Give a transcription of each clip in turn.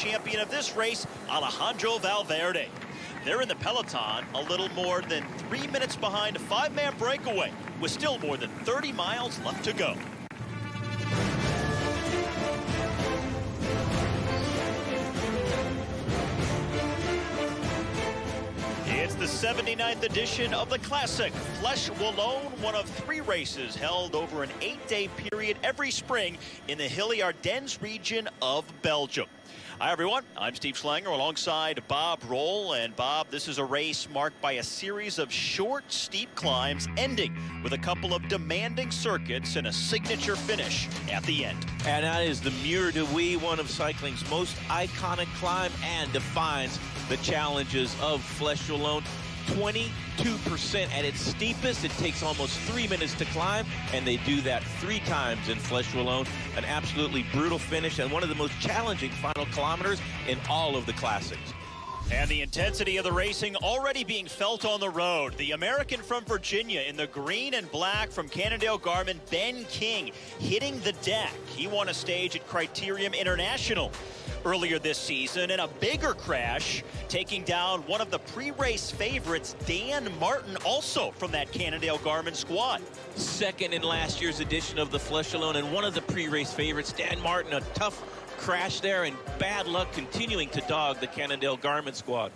champion of this race, Alejandro Valverde. They're in the peloton a little more than 3 minutes behind a 5-man breakaway with still more than 30 miles left to go. It's the 79th edition of the classic Fleche Wallone, one of 3 races held over an 8-day period every spring in the hilly Ardennes region of Belgium. Hi, everyone. I'm Steve Schlanger alongside Bob Roll. And, Bob, this is a race marked by a series of short, steep climbs ending with a couple of demanding circuits and a signature finish at the end. And that is the Mur de Huy, one of cycling's most iconic climb, and defines the challenges of Fleche Wallone. 22% at its steepest. It takes almost 3 minutes to climb, and they do that 3 times in Fleche Wallone. An absolutely brutal finish and one of the most challenging final kilometers in all of the classics. And the intensity of the racing already being felt on the road. The American from Virginia in the green and black from Cannondale-Garmin, Ben King, hitting the deck. He won a stage at Criterium International earlier this season in a bigger crash, taking down one of the pre-race favorites, Dan Martin, also from that Cannondale-Garmin squad. Second in last year's edition of the Fleche Wallone, and one of the pre-race favorites, Dan Martin. A tough crash there, and bad luck continuing to dog the Cannondale-Garmin squad.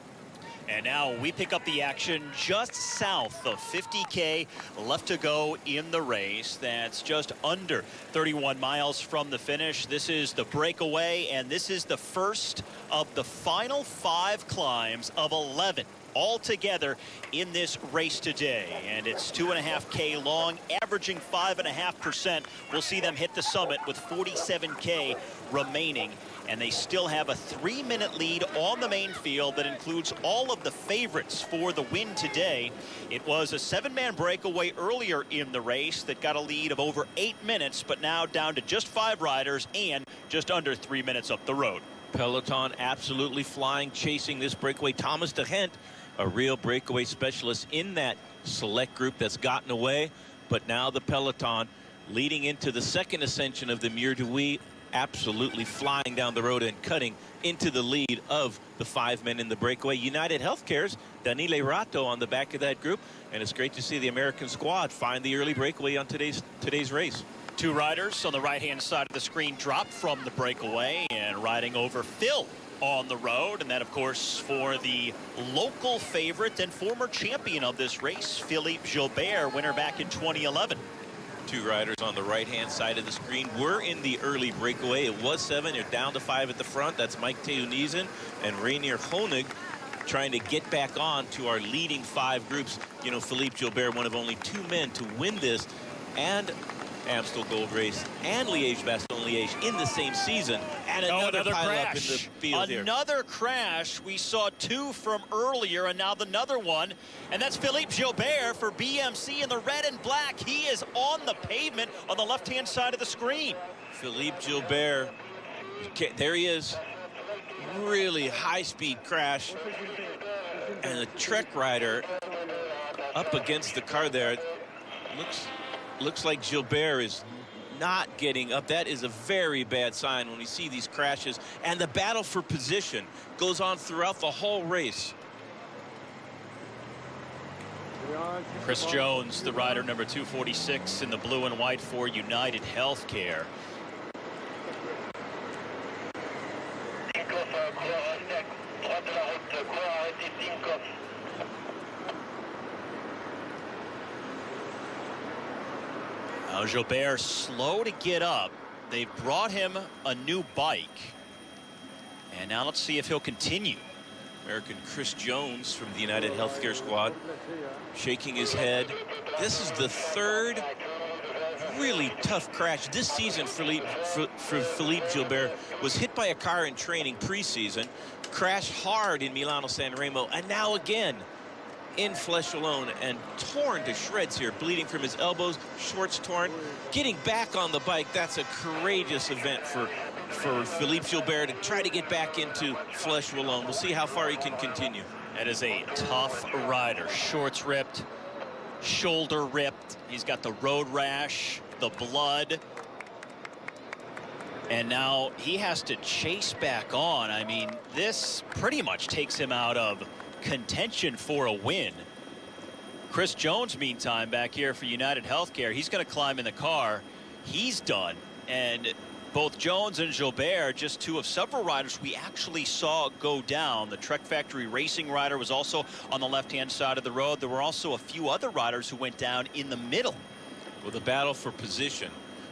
And now we pick up the action just south of 50K left to go in the race. That's just under 31 miles from the finish. This is the breakaway, and this is the first of the final 5 climbs of 11 altogether in this race today. And it's 2.5K long, averaging 5.5%. We'll see them hit the summit with 47K remaining. And they still have a 3-minute lead on the main field that includes all of the favorites for the win today. It was a 7-man breakaway earlier in the race that got a lead of over 8 minutes, but now down to just 5 riders and just under 3 minutes up the road. Peloton absolutely flying, chasing this breakaway. Thomas de Gent, a real breakaway specialist in that select group that's gotten away. But now the Peloton leading into the second ascension of the Mur de Huy, absolutely flying down the road and cutting into the lead of the 5 men in the breakaway. United Healthcare's Daniele Ratto on the back of that group, and it's great to see the American squad find the early breakaway on today's race. 2 riders on the right-hand side of the screen drop from the breakaway and riding over Phil on the road, and that, of course, for the local favorite and former champion of this race, Philippe Gilbert, winner back in 2011. 2 riders on the right-hand side of the screen were in the early breakaway. It was 7. They're down to 5 at the front. That's Mike Theunissen and Rainier Honig trying to get back on to our leading 5 groups. You know, Philippe Gilbert, one of only 2 men to win this, and Amstel Gold Race and Liège-Bastogne-Liège in the same season. And another pile-up in the field here. Another crash. We saw 2 from earlier, and now another one. And that's Philippe Gilbert for BMC in the red and black. He is on the pavement on the left-hand side of the screen. Philippe Gilbert, there he is. Really high-speed crash. And the Trek rider up against the car there. Looks like Gilbert is not getting up. That is a very bad sign when we see these crashes. And the battle for position goes on throughout the whole race. Chris Jones, the rider number 246 in the blue and white for United Healthcare. Now Gilbert slow to get up. They've brought him a new bike. And now let's see if he'll continue. American Chris Jones from the United Healthcare squad shaking his head. This is the 3rd really tough crash this season for Philippe Gilbert. Was hit by a car in training preseason, crashed hard in Milano-San Remo, and now again in Fleche Wallone, and torn to shreds here, bleeding from his elbows, shorts torn. Getting back on the bike, that's a courageous event for Philippe Gilbert to try to get back into Fleche Wallone. We'll see how far he can continue. That is a tough rider. Shorts ripped, shoulder ripped. He's got the road rash, the blood. And now he has to chase back on. I mean, this pretty much takes him out of contention for a win. Chris Jones, meantime, back here for United Healthcare, he's going to climb in the car. He's done. And both Jones and Gilbert, just two of several riders we actually saw go down. The Trek Factory Racing rider was also on the left-hand side of the road. There were also a few other riders who went down in the middle. Well, the battle for position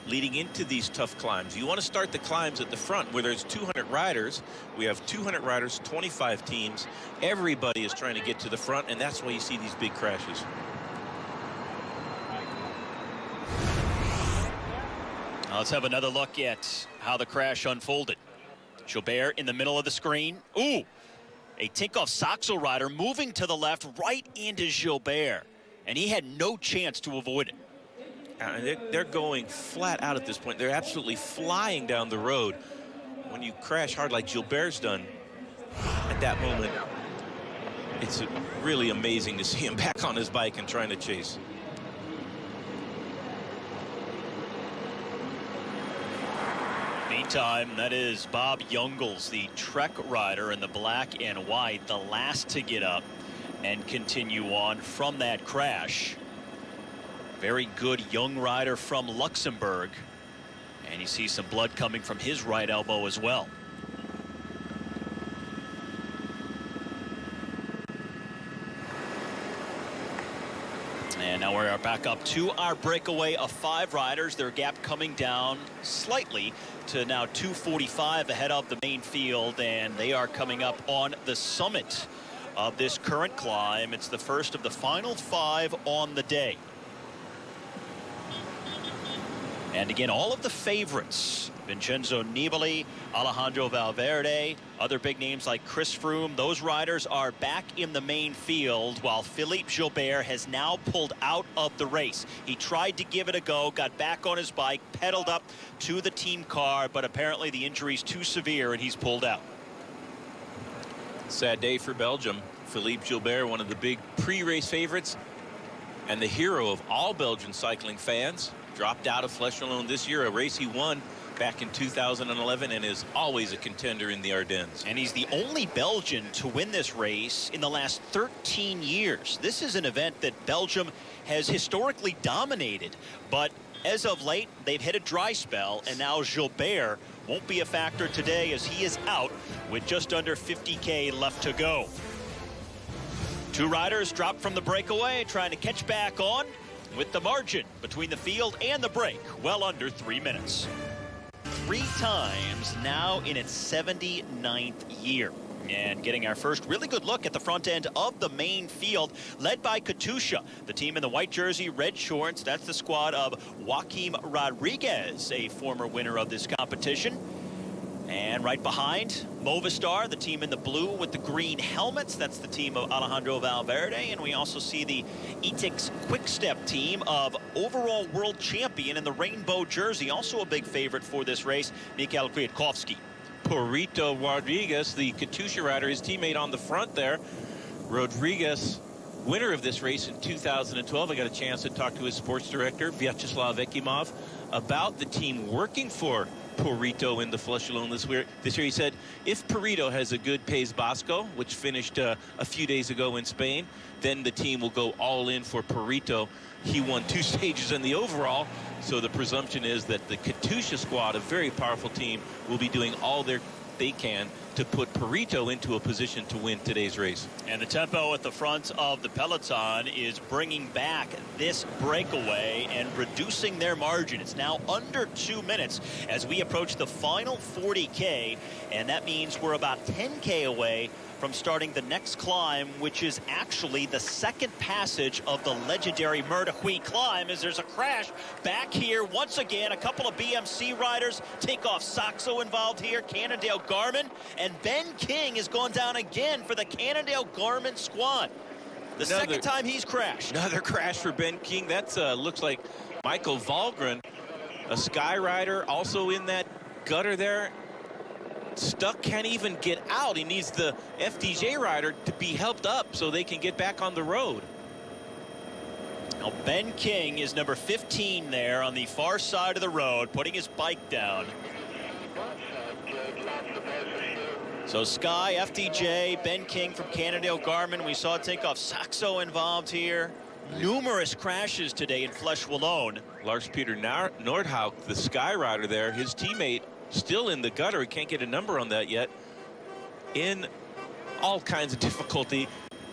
leading into these tough climbs. You want to start the climbs at the front where there's 200 riders. We have 200 riders, 25 teams. Everybody is trying to get to the front, and that's why you see these big crashes. Let's have another look at how the crash unfolded. Gilbert in the middle of the screen. Ooh, a Tinkoff Saxo rider moving to the left right into Gilbert, and he had no chance to avoid it. They're going flat out at this point. They're absolutely flying down the road. When you crash hard like Gilbert's done, at that moment, it's really amazing to see him back on his bike and trying to chase. Meantime, that is Bob Youngles, the Trek rider in the black and white, the last to get up and continue on from that crash. Very good young rider from Luxembourg. And you see some blood coming from his right elbow as well. And now we are back up to our breakaway of 5 riders. Their gap coming down slightly to now 2:45 ahead of the main field. And they are coming up on the summit of this current climb. It's the first of the final 5 on the day. And again, all of the favorites, Vincenzo Nibali, Alejandro Valverde, other big names like Chris Froome, those riders are back in the main field, while Philippe Gilbert has now pulled out of the race. He tried to give it a go, got back on his bike, pedaled up to the team car, but apparently the injury's too severe and he's pulled out. Sad day for Belgium. Philippe Gilbert, one of the big pre-race favorites and the hero of all Belgian cycling fans, dropped out of Fleche Wallone this year, a race he won back in 2011 and is always a contender in the Ardennes. And he's the only Belgian to win this race in the last 13 years. This is an event that Belgium has historically dominated, but as of late, they've hit a dry spell, and now Gilbert won't be a factor today as he is out with just under 50K left to go. 2 riders dropped from the breakaway, trying to catch back on, with the margin between the field and the break well under 3 minutes. 3 times now in its 79th year. And getting our first really good look at the front end of the main field, led by Katusha, the team in the white jersey, red shorts. That's the squad of Joaquim Rodriguez, a former winner of this competition. And right behind, Movistar, the team in the blue with the green helmets. That's the team of Alejandro Valverde. And we also see the Etix Quick-Step team of overall world champion in the rainbow jersey. Also a big favorite for this race, Mikhail Kwiatkowski. Porito Rodriguez, the Katusha rider, his teammate on the front there. Rodriguez, winner of this race in 2012. I got a chance to talk to his sports director, Vyacheslav Ekimov, about the team working for Porito in the Fleche Wallone this year. He said, if Porito has a good País Vasco, which finished a few days ago in Spain, then the team will go all in for Porito. He won 2 stages in the overall, so the presumption is that the Katusha squad, a very powerful team, will be doing all they can to put Porito into a position to win today's race. And the tempo at the front of the peloton is bringing back this breakaway and reducing their margin. It's now under 2 minutes as we approach the final 40K, and that means we're about 10K away from starting the next climb, which is actually the second passage of the legendary Murdahui climb, as there's a crash back here once again. A couple of BMC riders, Tinkoff Saxo involved here, Cannondale Garmin, and Ben King has gone down again for the Cannondale Garmin squad. The second time he's crashed. Another crash for Ben King. That's looks like Michael Valgren, a Sky rider, also in that gutter there. Stuck, can't even get out. He needs the FDJ rider to be helped up so they can get back on the road. Now Ben King is number 15 there on the far side of the road, putting his bike down. So Sky, FDJ, Ben King from Cannondale Garmin. We saw Tinkoff Saxo involved here. Numerous crashes today in Fleche Wallone. Lars-Peter Nordhaug, the Sky rider there, his teammate still in the gutter. He can't get a number on that yet. In all kinds of difficulty.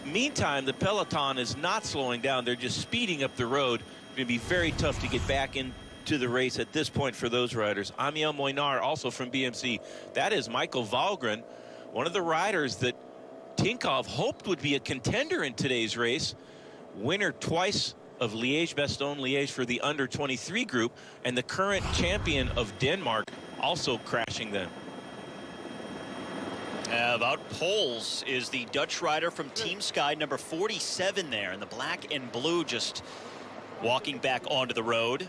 Meantime, the peloton is not slowing down. They're just speeding up the road. It's going to be very tough to get back into the race at this point for those riders. Amiel Moinar, also from BMC. That is Michael Valgren, one of the riders that Tinkoff hoped would be a contender in today's race. Winner twice of Liège-Bastogne-Liège for the under-23 group, and the current champion of Denmark also crashing then. Wout Poels is the Dutch rider from Team Sky, number 47 there in the black and blue, just walking back onto the road.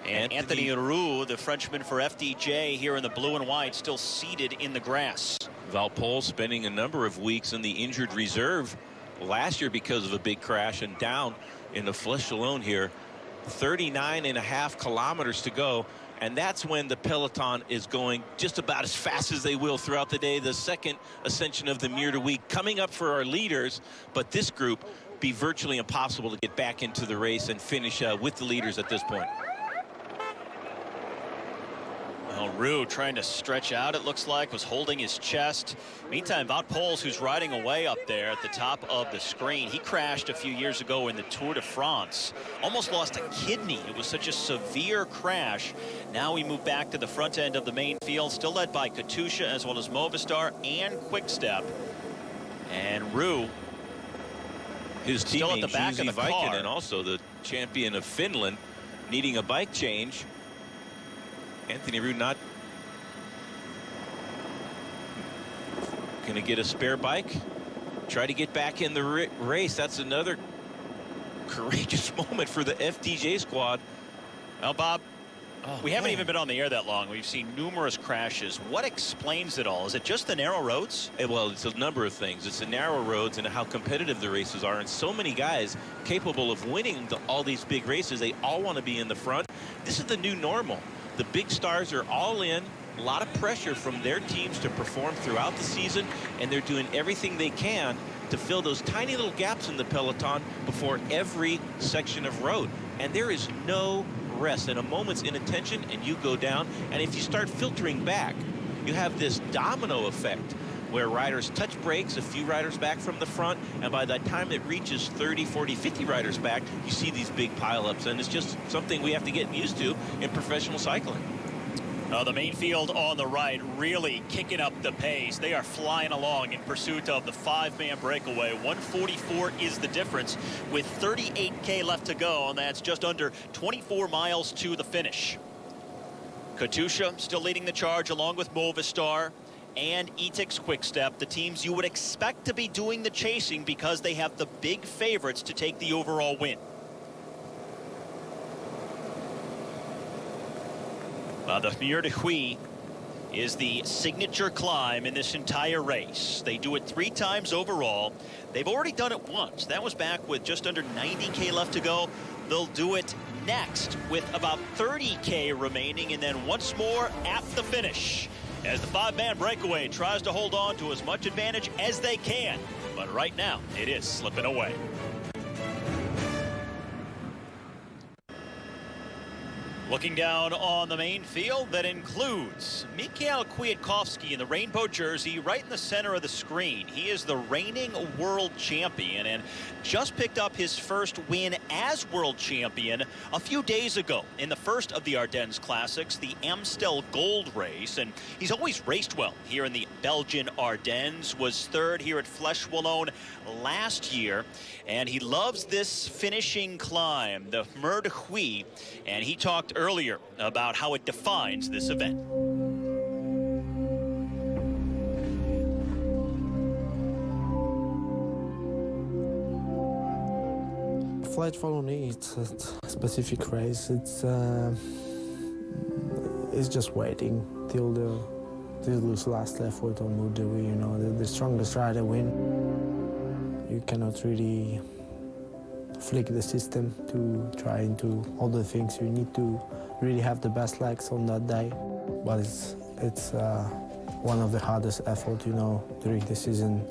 And Anthony Roux, the Frenchman for FDJ, here in the blue and white, still seated in the grass. Wout Poels spending a number of weeks in the injured reserve last year because of a big crash, and down in the Fleche Wallone here. 39.5 kilometers to go. And that's when the peloton is going just about as fast as they will throughout the day. The second ascension of the Mur de Huy coming up for our leaders, but this group be virtually impossible to get back into the race and finish with the leaders at this point. Well, Roux trying to stretch out, it looks like, was holding his chest. Meantime, Wout Poels, who's riding away up there at the top of the screen, he crashed a few years ago in the Tour de France. Almost lost a kidney. It was such a severe crash. Now we move back to the front end of the main field, still led by Katusha as well as Movistar and Quickstep. And Roux, his still teammate, at the back of the car, and also the champion of Finland, needing a bike change. Anthony Roux not going to get a spare bike. Try to get back in the race. That's another courageous moment for the FDJ squad. Well, Bob, we haven't even been on the air that long. We've seen numerous crashes. What explains it all? Is it just the narrow roads? Well, it's a number of things. It's the narrow roads and how competitive the races are, and so many guys capable of winning all these big races. They all want to be in the front. This is the new normal. The big stars are all in. A lot of pressure from their teams to perform throughout the season, and they're doing everything they can to fill those tiny little gaps in the peloton before every section of road. And there is no rest. And a moment's inattention and you go down. And if you start filtering back, you have this domino effect where riders touch brakes, a few riders back from the front, and by the time it reaches 30, 40, 50 riders back, you see these big pileups, and it's just something we have to get used to in professional cycling. The main field on the right really kicking up the pace. They are flying along in pursuit of the 5-man breakaway. 144 is the difference with 38K left to go, and that's just under 24 miles to the finish. Katusha still leading the charge along with Movistar and Etix Quickstep, the teams you would expect to be doing the chasing because they have the big favorites to take the overall win. The Mur de Huy is the signature climb in this entire race. They do it 3 times overall. They've already done it once. That was back with just under 90K left to go. They'll do it next with about 30K remaining, and then once more at the finish, as the 5-man breakaway tries to hold on to as much advantage as they can. But right now, it is slipping away. Looking down on the main field, that includes Mikhail Kwiatkowski in the rainbow jersey right in the center of the screen. He is the reigning world champion and just picked up his first win as world champion a few days ago in the first of the Ardennes Classics, the Amstel Gold Race. And he's always raced well here in the Belgian Ardennes, was 3rd here at Fleche Wallone last year. And he loves this finishing climb, the Mur de Huy, and he talked earlier about how it defines this event. Fleche Wallone, it's a specific race. It's just waiting till the last effort on Mur de Huy. You know, the strongest rider win. You cannot really flick the system to try and do all the things. You need to really have the best legs on that day. But it's one of the hardest efforts, you know, during the season,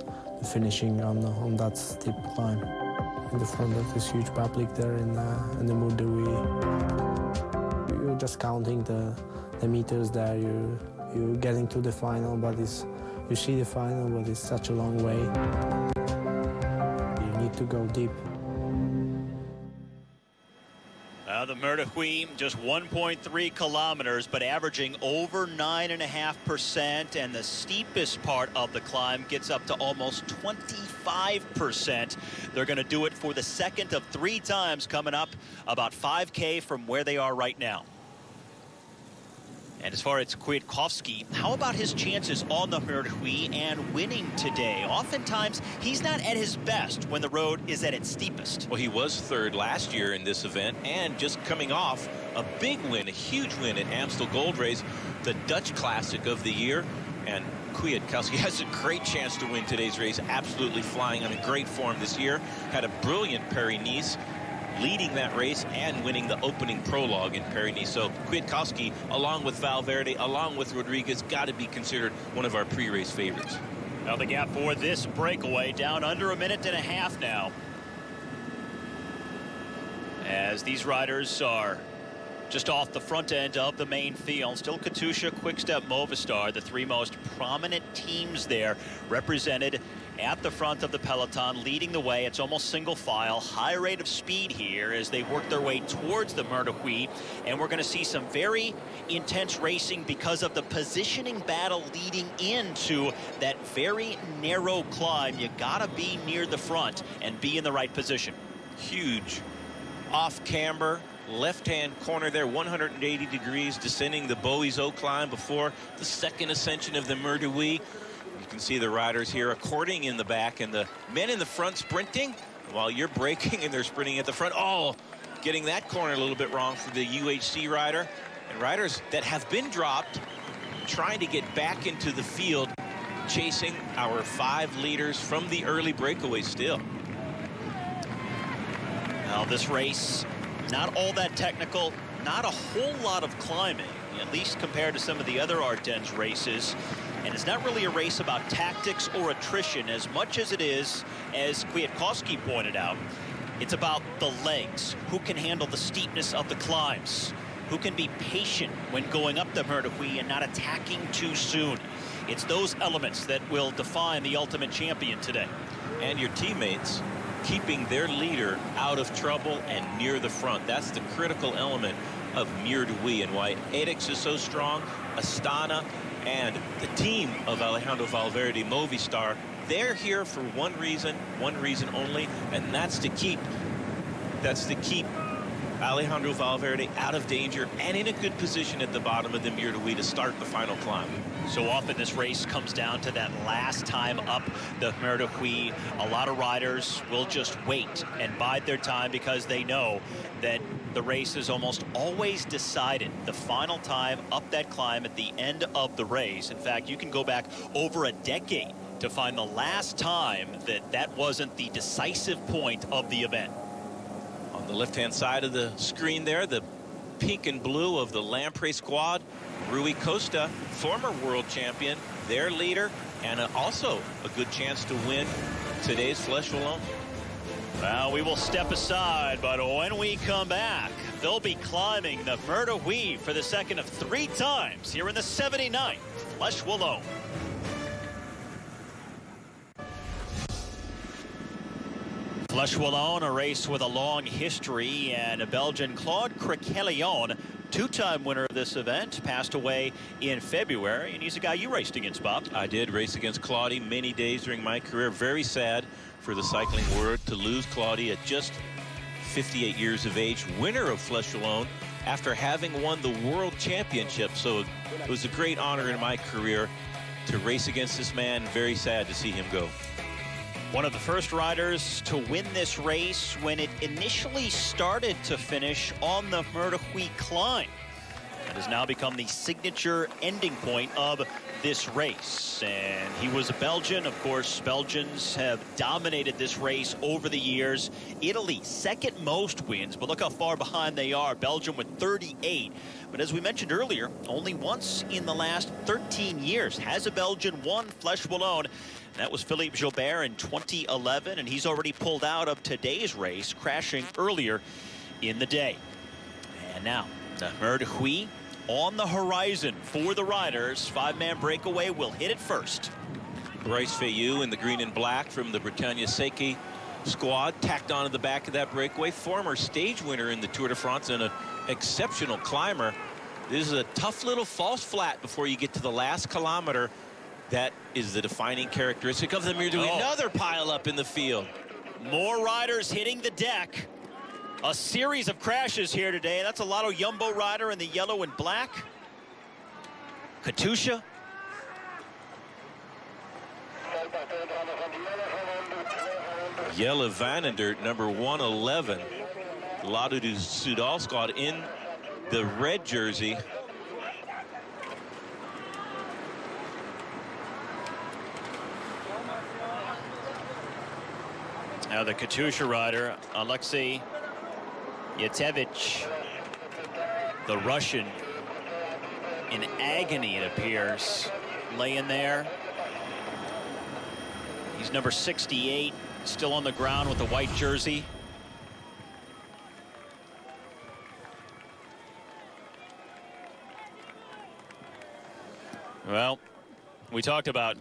finishing on that steep climb. In the front of this huge public there in the Mur de Huy. You're just counting the meters there. You're getting to the final, but you see the final, but it's such a long way. You need to go deep. The Mur de Huy, just 1.3 kilometers, but averaging over 9.5%, and the steepest part of the climb gets up to almost 25%. They're going to do it for the second of 3 times, coming up about 5K from where they are right now. And as far as Kwiatkowski, how about his chances on the Mur de Huy and winning today? Oftentimes, he's not at his best when the road is at its steepest. Well, he was third last year in this event, and just coming off a big win, a huge win at Amstel Gold Race, the Dutch Classic of the year. And Kwiatkowski has a great chance to win today's race, absolutely flying on a great form this year. Had a brilliant Paris-Nice, leading that race and winning the opening prologue in Paris-Nice. So Kwiatkowski, along with Valverde, along with Rodriguez, got to be considered one of our pre-race favorites. Now the gap for this breakaway down under 1.5 minutes now, as these riders are just off the front end of the main field. Still Katusha, Quick-Step, Movistar, the 3 most prominent teams there represented at the front of the peloton, leading the way. It's almost single file, high rate of speed here as they work their way towards the Mur de Huy, and we're going to see some very intense racing because of the positioning battle leading into that very narrow climb. You gotta be near the front and be in the right position. Huge off camber, left-hand corner there, 180 degrees, descending the Boiseau climb before the second ascension of the Mur de Huy. You can see the riders here according in the back, and the men in the front sprinting while you're braking and they're sprinting at the front. Oh, getting that corner a little bit wrong for the UHC rider. And riders that have been dropped trying to get back into the field, chasing our 5 leaders from the early breakaway still. Now this race, not all that technical, not a whole lot of climbing, at least compared to some of the other Ardennes races. And it's not really a race about tactics or attrition as much as it is, as Kwiatkowski pointed out, it's about the legs. Who can handle the steepness of the climbs? Who can be patient when going up the Mur de Huy and not attacking too soon? It's those elements that will define the ultimate champion today. And your teammates keeping their leader out of trouble and near the front. That's the critical element of Mur de Huy, and why Edix is so strong, Astana, and the team of Alejandro Valverde, Movistar. They're here for one reason only, and that's to keep Alejandro Valverde out of danger and in a good position at the bottom of the Mur de Huy to start the final climb. So often this race comes down to that last time up the Mur de Huy. A lot of riders will just wait and bide their time because they know that the race is almost always decided the final time up that climb at the end of the race. In fact, you can go back over a decade to find the last time that wasn't the decisive point of the event. On the left-hand side of the screen there, the pink and blue of the Lamprey squad, Rui Costa, former world champion, their leader, and also a good chance to win today's Fleche Wallone. Well, we will step aside, but when we come back, they'll be climbing the Mur de Huy for the second of 3 times here in the 79th Fleche Wallone. Fleche Wallone, a race with a long history, and a Belgian Claude Criquelion, 2-time winner of this event, passed away in February, and he's a guy you raced against, Bob. I did race against Claudie many days during my career. Very sad for the cycling world to lose Claudie at just 58 years of age, winner of Fleche Wallone after having won the world championship. So it was a great honor in my career to race against this man. Very sad to see him go. One of the first riders to win this race when it initially started to finish on the Mur de Huy climb. It has now become the signature ending point of this race. And he was a Belgian. Of course, Belgians have dominated this race over the years. Italy, second most wins, but look how far behind they are. Belgium with 38. But as we mentioned earlier, only once in the last 13 years has a Belgian won Fleche Wallone. That was Philippe Gilbert in 2011, and he's already pulled out of today's race, crashing earlier in the day. And now, the Mer de Huy on the horizon for the riders. Five-man breakaway will hit it first. Bryce Fayou in the green and black from the Britannia Seiki squad, tacked onto the back of that breakaway. Former stage winner in the Tour de France and an exceptional climber. This is a tough little false flat before you get to the last kilometer. That is the defining characteristic of the Mer de Huy. Another pile up in the field. More riders hitting the deck. A series of crashes here today. That's a Lotto Jumbo rider in the yellow and black. Katusha. Jelle van den Dert, number 111. Lotto du Soudal squad in the red jersey. Now the Katusha rider, Alexei Yatevich, the Russian, in agony, it appears, laying there. He's number 68, still on the ground with the white jersey. Well, we talked about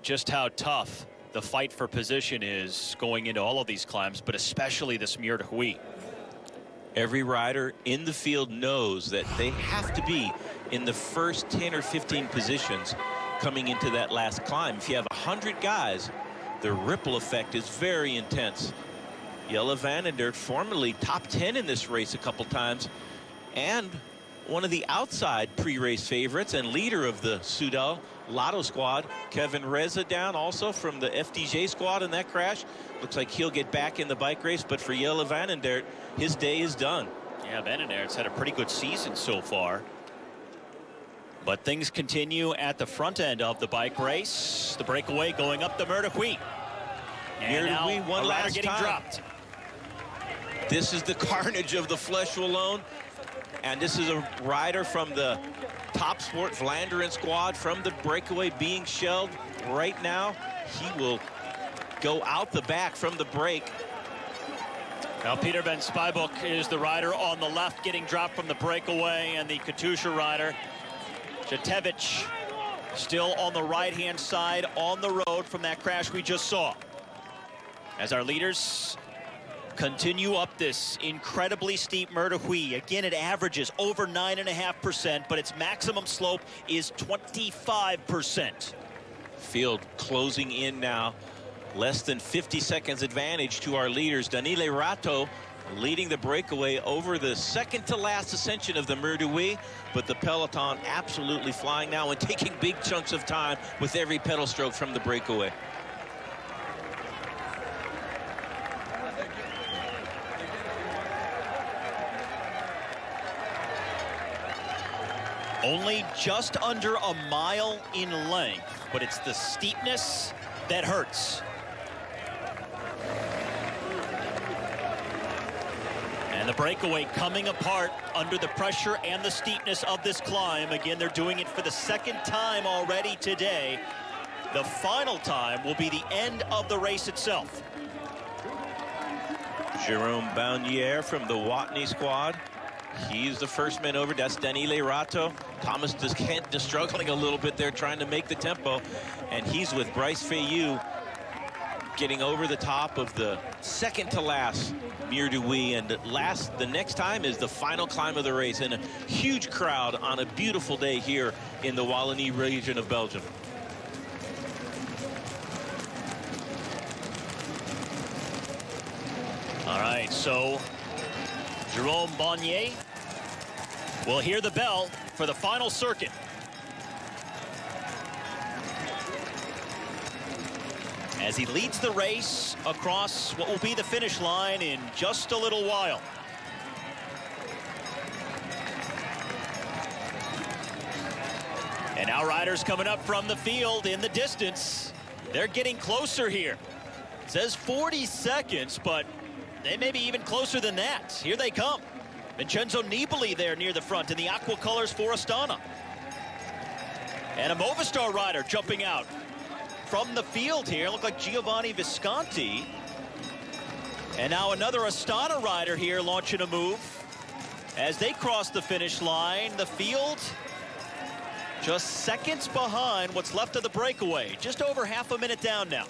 just how tough the fight for position is going into all of these climbs, but especially this Mer de Huy. Every rider in the field knows that they have to be in the first 10 or 15 positions coming into that last climb. If you have 100 guys, the ripple effect is very intense. Jelle van den Dert, formerly top 10 in this race a couple times, and one of the outside pre-race favorites and leader of the Soudal Lotto squad. Kevin Reza down also from the FDJ squad in that crash. Looks like he'll get back in the bike race, but for Jelle van den Dert, his day is done. Yeah, Van den Dert's had a pretty good season so far. But things continue at the front end of the bike race. The breakaway going up the Mer de Huy. And now one last getting time. dropped. This is the carnage of the Fleche Wallone. And this is a rider from the Top Sport Flanders squad from the breakaway being shelled right now. He will go out the back from the break. Now Peter van Spijbroek is the rider on the left getting dropped from the breakaway, and the Katusha rider, Jatevich, still on the right-hand side on the road from that crash we just saw. As our leaders continue up this incredibly steep Mer de Huy. Again, it averages over 9.5%, but its maximum slope is 25%. Field closing in now. Less than 50 seconds advantage to our leaders. Daniele Rato leading the breakaway over the second to last ascension of the Mer de Huy, but the peloton absolutely flying now and taking big chunks of time with every pedal stroke from the breakaway. Only just under a mile in length, but it's the steepness that hurts. And the breakaway coming apart under the pressure and the steepness of this climb. Again, they're doing it for the second time already today. The final time will be the end of the race itself. Jerome Baunier from the Watney squad. He's the first man over. That's Daniele Rato. Thomas Descant just struggling a little bit there, trying to make the tempo. And he's with Bryce Fayou getting over the top of the second to last Mer de Huy. And the next time is the final climb of the race, and a huge crowd on a beautiful day here in the Wallonie region of Belgium. All right, so Jerome Baunier will hear the bell for the final circuit. As he leads the race across what will be the finish line in just a little while. Now riders coming up from the field in the distance. They're getting closer here. It says 40 seconds, but they may be even closer than that. Here they come. Vincenzo Nibali there near the front in the aqua colors for Astana. And a Movistar rider jumping out from the field here. Look like Giovanni Visconti. And now another Astana rider here launching a move. As they cross the finish line, the field just seconds behind what's left of the breakaway. Just over half a minute down now.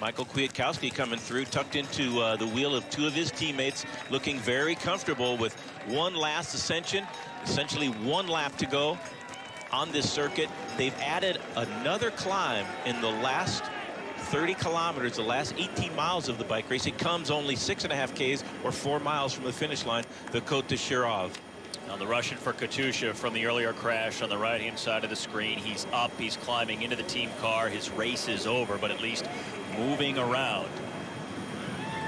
Michael Kwiatkowski coming through, tucked into the wheel of two of his teammates, looking very comfortable with one last ascension, essentially one lap to go on this circuit. They've added another climb in the last 30 kilometers, the last 18 miles of the bike race. It comes only 6.5 Ks or 4 miles from the finish line, the Côte de Chirov. Now the Russian for Katusha from the earlier crash on the right-hand side of the screen. He's up, he's climbing into the team car. His race is over, but at least moving around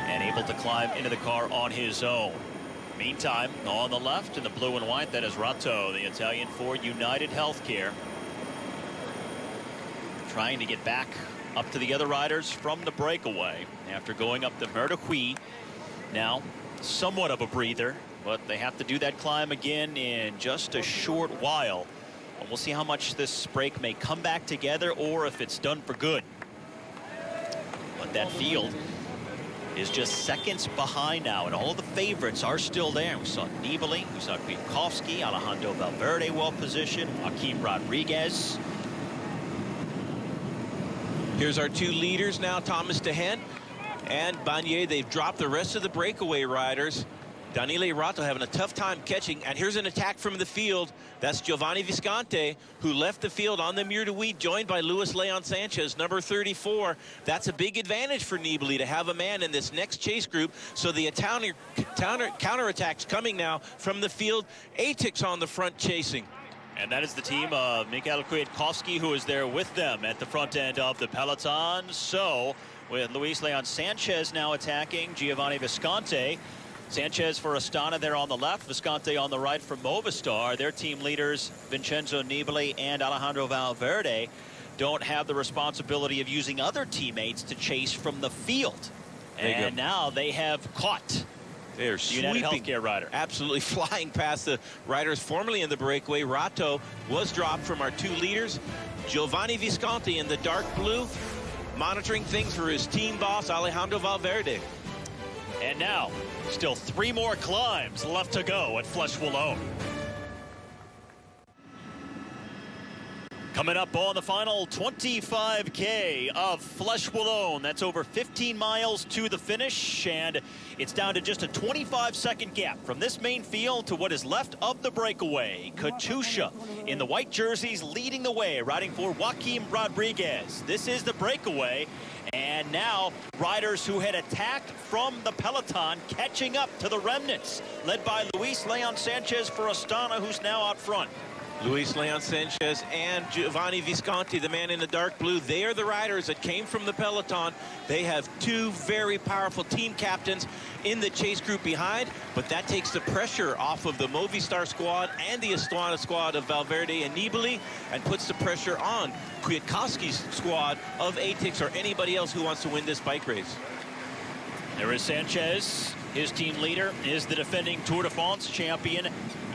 and able to climb into the car on his own. Meantime, on the left in the blue and white, that is Ratto, the Italian for United Healthcare. Trying to get back up to the other riders from the breakaway after going up the Murderquis. Now, somewhat of a breather, but they have to do that climb again in just a short while. And we'll see how much this break may come back together or if it's done for good. But that field is just seconds behind now, and all of the favorites are still there. We saw Nibali, we saw Kwiatkowski, Alejandro Valverde well positioned, Joaquim Rodriguez. Here's our two leaders now, Thomas Dehen and Bagné. They've dropped the rest of the breakaway riders. Daniele Ratto having a tough time catching, and here's an attack from the field. That's Giovanni Visconti, who left the field on the Mur de Huy, joined by Luis Leon Sanchez, number 34. That's a big advantage for Nibali to have a man in this next chase group. So the counterattack's coming now from the field. ATIC's on the front chasing. And that is the team of Michael Kwiatkowski, who is there with them at the front end of the peloton. So with Luis Leon Sanchez now attacking Giovanni Visconti. Sanchez for Astana there on the left, Visconti on the right for Movistar. Their team leaders, Vincenzo Nibali and Alejandro Valverde, don't have the responsibility of using other teammates to chase from the field. And now they have caught They're United sweeping, Healthcare rider. absolutely flying past the riders formerly in the breakaway. Ratto was dropped from our two leaders. Giovanni Visconti in the dark blue, monitoring things for his team boss, Alejandro Valverde. And now, still 3 more climbs left to go at Fleche Wallone. Coming up on the final 25K of Fleche Wallone. That's over 15 miles to the finish, and it's down to just a 25-second gap from this main field to what is left of the breakaway. Katusha in the white jerseys leading the way, riding for Joaquim Rodriguez. This is the breakaway, and now riders who had attacked from the peloton catching up to the remnants, led by Luis Leon Sanchez for Astana, who's now out front. Luis Leon Sanchez and Giovanni Visconti, the man in the dark blue, they are the riders that came from the peloton. They have two very powerful team captains in the chase group behind, but that takes the pressure off of the Movistar squad and the Astana squad of Valverde and Nibali, and puts the pressure on Kwiatkowski's squad of ATICs or anybody else who wants to win this bike race. There is Sanchez. His team leader is the defending Tour de France champion,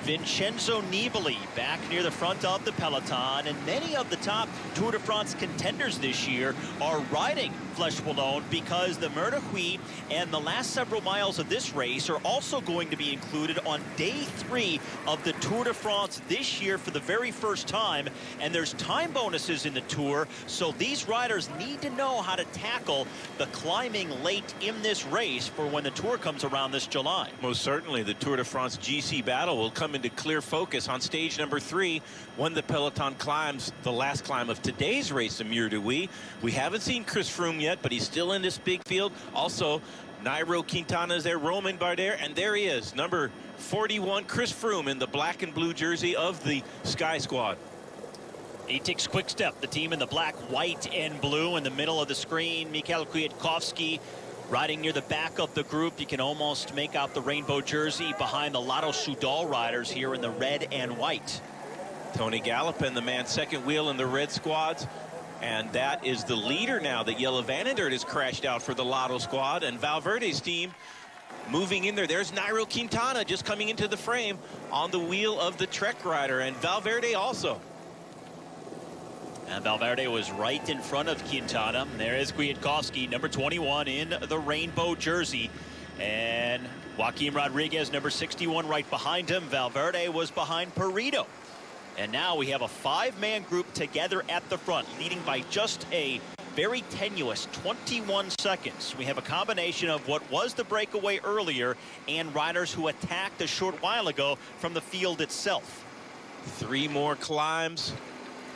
Vincenzo Nibali, back near the front of the peloton. And many of the top Tour de France contenders this year are riding Fleche Wallone because the Mur de Huy and the last several miles of this race are also going to be included on day 3 of the Tour de France this year for the very first time. And there's time bonuses in the Tour, so these riders need to know how to tackle the climbing late in this race for when the Tour comes around this July. Most certainly, the Tour de France GC battle will come into clear focus on stage number 3 when the peloton climbs the last climb of today's race, the Mur de Huy. We haven't seen Chris Froome yet, but he's still in this big field. Also, Nairo Quintana is there, Romain Bardet, and there he is, number 41, Chris Froome in the black and blue jersey of the Sky Squad. ATIC's Quick Step, the team in the black, white, and blue in the middle of the screen. Michael Kwiatkowski riding near the back of the group. You can almost make out the rainbow jersey behind the Lotto Soudal riders here in the red and white. Tony Gallopin, the man second wheel in the red squads. And that is the leader now that Jelle Van den Dert has crashed out for the Lotto squad. And Valverde's team moving in there. There's Nairo Quintana just coming into the frame on the wheel of the Trek rider. And Valverde also. And Valverde was right in front of Quintana. There is Kwiatkowski, number 21 in the rainbow jersey. And Joaquim Rodriguez, number 61, right behind him. Valverde was behind Perito. And now we have a five-man group together at the front, leading by just a very tenuous 21 seconds. We have a combination of what was the breakaway earlier and riders who attacked a short while ago from the field itself. 3 more climbs.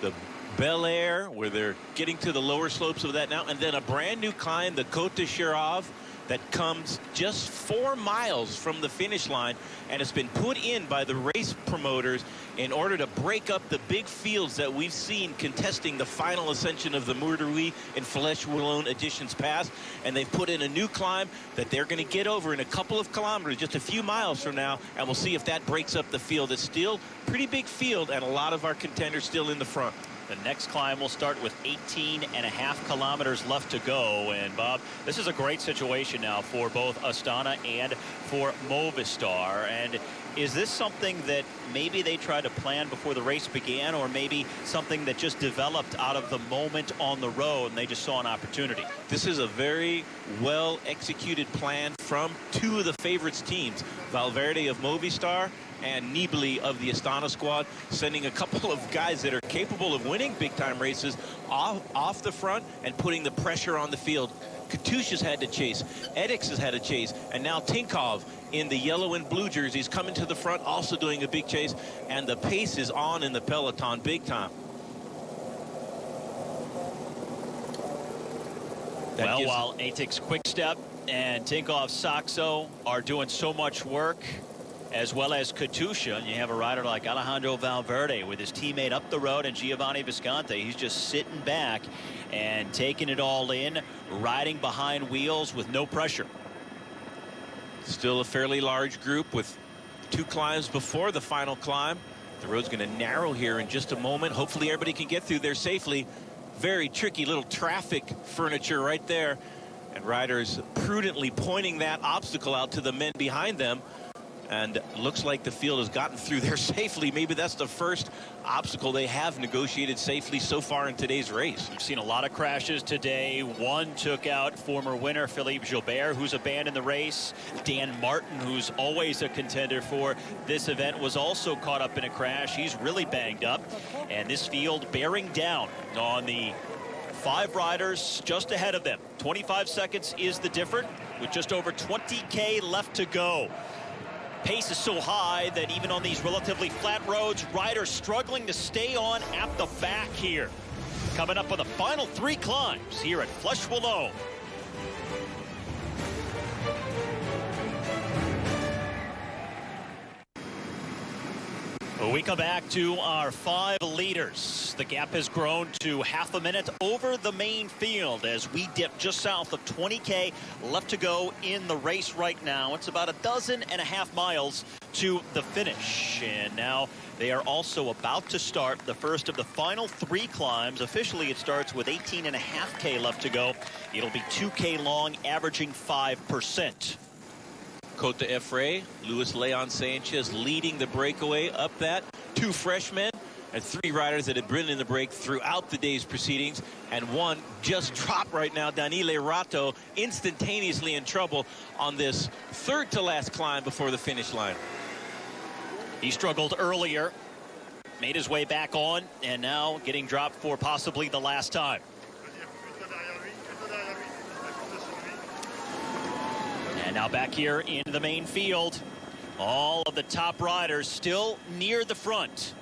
The Bel Air, where they're getting to the lower slopes of that now, and then a brand new climb, the Côte de Chirave, that comes just 4 miles from the finish line, and it's been put in by the race promoters in order to break up the big fields that we've seen contesting the final ascension of the Mur de Huy in Fleche Wallone editions past. And they've put in a new climb that they're going to get over in a couple of kilometers, just a few miles from now, and we'll see if that breaks up the field. It's still a pretty big field, and a lot of our contenders still in the front. The next climb will start with 18.5 kilometers left to go. And Bob, this is a great situation now for both Astana and for Movistar. And is this something that maybe they tried to plan before the race began, or maybe something that just developed out of the moment on the road and they just saw an opportunity? This is a very well executed plan from 2 of the favorites teams, Valverde of Movistar and Nibali of the Astana squad, sending a couple of guys that are capable of winning big-time races off the front and putting the pressure on the field. Katusha has had to chase, Edix has had to chase, and now Tinkoff in the yellow and blue jerseys coming to the front, also doing a big chase, and the pace is on in the peloton big time. Well, while Atik's Quick Step and Tinkoff Saxo are doing so much work, as well as Katusha, and you have a rider like Alejandro Valverde with his teammate up the road and Giovanni Visconti. He's just sitting back and taking it all in, riding behind wheels with no pressure. Still a fairly large group with 2 climbs before the final climb. The road's going to narrow here in just a moment. Hopefully everybody can get through there safely. Very tricky little traffic furniture right there, and riders prudently pointing that obstacle out to the men behind them. And looks like the field has gotten through there safely. Maybe that's the first obstacle they have negotiated safely so far in today's race. We've seen a lot of crashes today. One took out former winner Philippe Gilbert, who's abandoned the race. Dan Martin, who's always a contender for this event, was also caught up in a crash. He's really banged up. And this field bearing down on the 5 riders just ahead of them. 25 seconds is the difference, with just over 20K left to go. Pace is so high that even on these relatively flat roads, riders struggling to stay on at the back here. Coming up on the final 3 climbs here at Fleche Wallone. We come back to our 5 leaders. The gap has grown to half a minute over the main field as we dip just south of 20K left to go in the race right now. It's about 12.5 miles to the finish. And now they are also about to start the first of the final 3 climbs. Officially, it starts with 18.5K left to go. It'll be 2K long, averaging 5%. Côte d'Effray, Luis Leon Sanchez leading the breakaway up that. 2 freshmen and 3 riders that had been in the break throughout the day's proceedings, and 1 just dropped right now. Daniele Ratto instantaneously in trouble on this 3rd to last climb before the finish line. He struggled earlier, made his way back on, and now getting dropped for possibly the last time. And now back here in the main field, all of the top riders still near the front.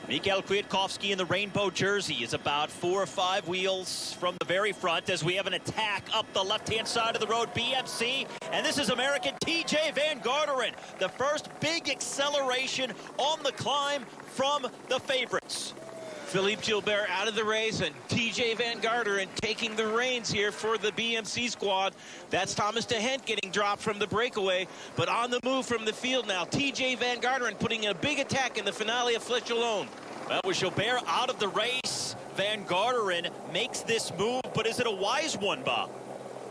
Michał Kwiatkowski in the rainbow jersey is about 4 or 5 wheels from the very front as we have an attack up the left-hand side of the road, BMC. And this is American TJ Van Garderen, the first big acceleration on the climb from the favorites. Philippe Gilbert out of the race, and TJ Van Garderen taking the reins here for the BMC squad. That's Thomas de Hent getting dropped from the breakaway, but on the move from the field now. TJ Van Garderen putting in a big attack in the finale of Fleche Wallone. Well, with Gilbert out of the race, Van Garderen makes this move, but is it a wise one, Bob?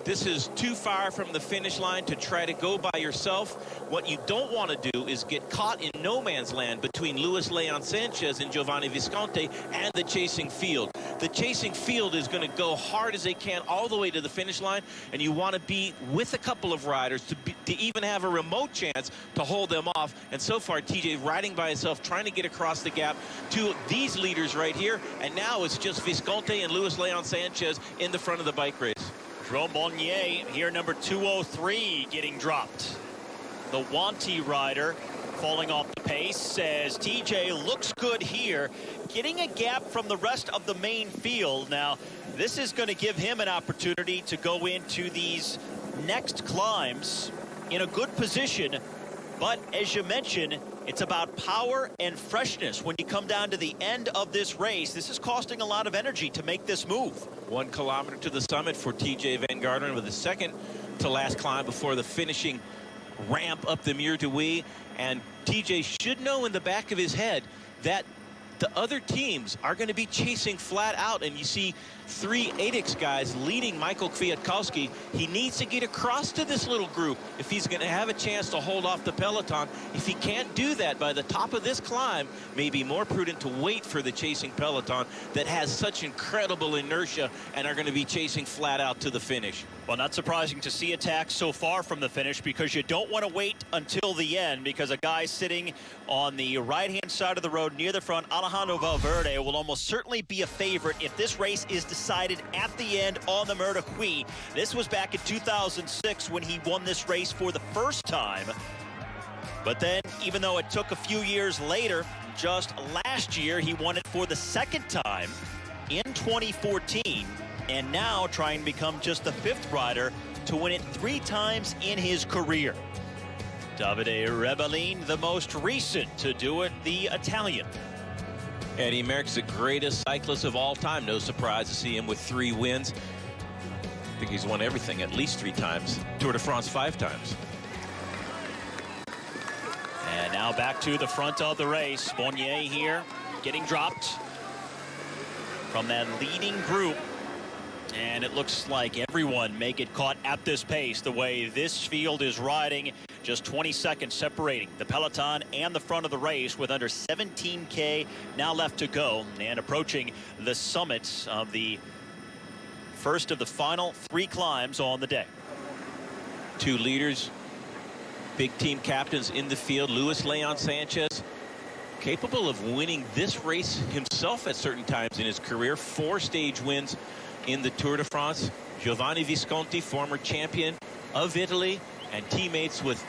This is too far from the finish line to try to go by yourself. What you don't want to do is get caught in no man's land between Luis Leon Sanchez and Giovanni Visconti and the chasing field. The chasing field is going to go hard as they can all the way to the finish line, and you want to be with a couple of riders to even have a remote chance to hold them off. And so far, TJ riding by himself, trying to get across the gap to these leaders right here. And now it's just Visconti and Luis Leon Sanchez in the front of the bike race. Jerome Bonnier here, number 203, getting dropped. The Wanty rider falling off the pace, says TJ looks good here, getting a gap from the rest of the main field. Now, this is going to give him an opportunity to go into these next climbs in a good position. But as you mentioned, it's about power and freshness. When you come down to the end of this race, this is costing a lot of energy to make this move. 1 kilometer to the summit for TJ Van Garderen, with the second to last climb before the finishing ramp up the Mur de Huy. And TJ should know in the back of his head that the other teams are going to be chasing flat out, and you see 3 ADIX guys leading Michael Kwiatkowski. He needs to get across to this little group if he's going to have a chance to hold off the peloton. If he can't do that by the top of this climb, maybe more prudent to wait for the chasing peloton that has such incredible inertia and are going to be chasing flat out to the finish. Well, not surprising to see attacks so far from the finish, because you don't want to wait until the end, because a guy sitting on the right-hand side of the road near the front, Alejandro Valverde, will almost certainly be a favorite if this race is decided at the end on the Mur de Huy. This was back in 2006 when he won this race for the first time. But then, even though it took a few years later, just last year, he won it for the second time in 2014. And now trying to become just the 5th rider to win it 3 times in his career. Davide Rebellin, the most recent to do it, the Italian. Eddie Merckx, the greatest cyclist of all time. No surprise to see him with 3 wins. I think he's won everything at least 3 times. Tour de France 5 times. And now back to the front of the race. Bonnier here getting dropped from that leading group. And it looks like everyone may get caught at this pace, the way this field is riding. Just 20 seconds separating the peloton and the front of the race, with under 17K now left to go, and approaching the summits of the first of the final 3 climbs on the day. 2 leaders, big team captains in the field. Luis Leon Sanchez, capable of winning this race himself at certain times in his career. 4 stage wins in the Tour de France. Giovanni Visconti, former champion of Italy, and teammates with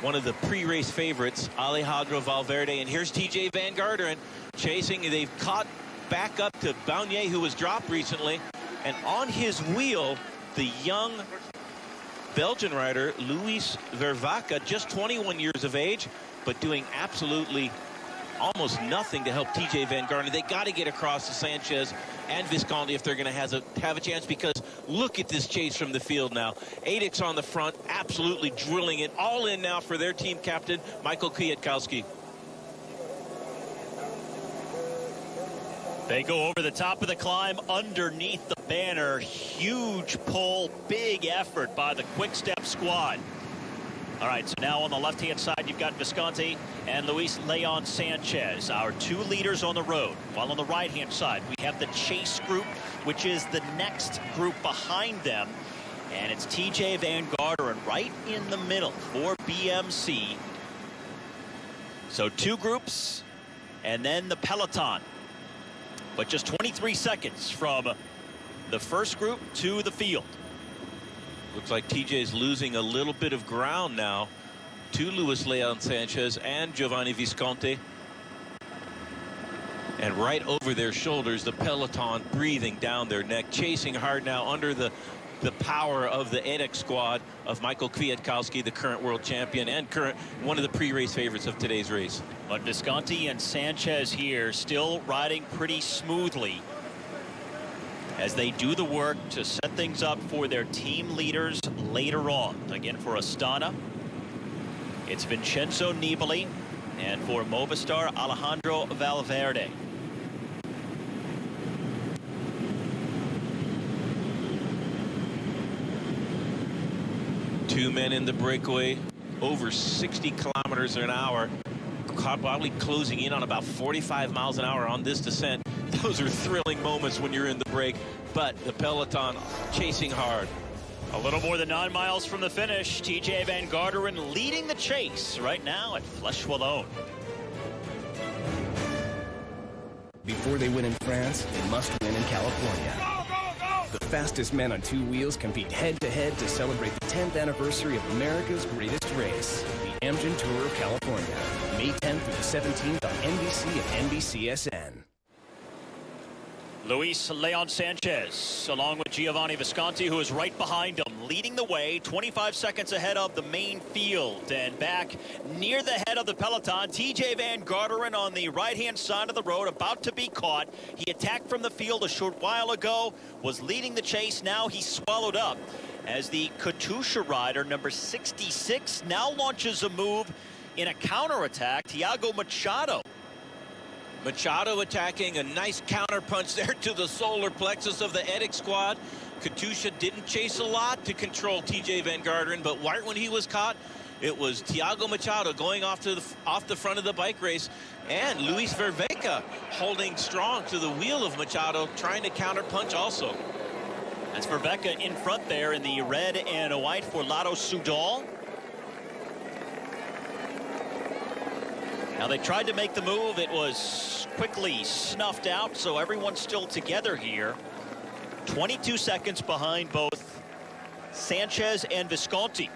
one of the pre-race favorites, Alejandro Valverde. And here's TJ Van Garderen chasing. They've caught back up to Bonnier, who was dropped recently. And on his wheel, the young Belgian rider, Luis Vervaeke, just 21 years of age, but doing absolutely almost nothing to help TJ Van Garderen. They got to get across to Sanchez and Visconti if they're going to have a chance, because look at this chase from the field now. ADIX on the front, absolutely drilling it all in now for their team captain, Michael Kwiatkowski. They go over the top of the climb underneath the banner. Huge pull, big effort by the Quick Step squad. All right, so now on the left-hand side, you've got Visconti and Luis Leon Sanchez, our 2 leaders on the road. While on the right-hand side, we have the Chase group, which is the next group behind them. And it's TJ Van Garderen right in the middle for BMC. So 2 groups, and then the peloton. But just 23 seconds from the first group to the field. Looks like TJ's losing a little bit of ground now to Luis Leon Sanchez and Giovanni Visconti. And right over their shoulders, the peloton breathing down their neck, chasing hard now under the power of the ADIX squad of Michael Kwiatkowski, the current world champion and one of the pre-race favorites of today's race. But Visconti and Sanchez here still riding pretty smoothly as they do the work to set things up for their team leaders later on. Again, for Astana, it's Vincenzo Nibali, and for Movistar, Alejandro Valverde. Two men in the breakaway, over 60 kilometers an hour, probably closing in on about 45 miles an hour on this descent. Those are thrilling moments when you're in the break, but the peloton chasing hard. A little more than 9 miles from the finish, TJ Van Garderen leading the chase right now at Fleche Wallone. Before they win in France, they must win in California. Go, go, go! The fastest men on two wheels compete head-to-head to celebrate the 10th anniversary of America's greatest race, the Amgen Tour of California, May 10th through the 17th on NBC and NBCSN. Luis Leon Sanchez, along with Giovanni Visconti, who is right behind him, leading the way, 25 seconds ahead of the main field. And back near the head of the peloton, TJ Van Garderen on the right-hand side of the road, about to be caught. He attacked from the field a short while ago, was leading the chase. Now he's swallowed up as the Katusha rider, number 66, now launches a move in a counterattack. Thiago Machado. Machado attacking, a nice counter punch there to the solar plexus of the Edic squad. Katusha didn't chase a lot to control TJ Van Garderen, but right when he was caught, it was Thiago Machado going off the front of the bike race, and Luis Verveca holding strong to the wheel of Machado, trying to counter punch also. That's Verveca in front there in the red and white for Lotto Soudal. Now they tried to make the move. It was quickly snuffed out, so everyone's still together here. 22 seconds behind both Sanchez and Visconti.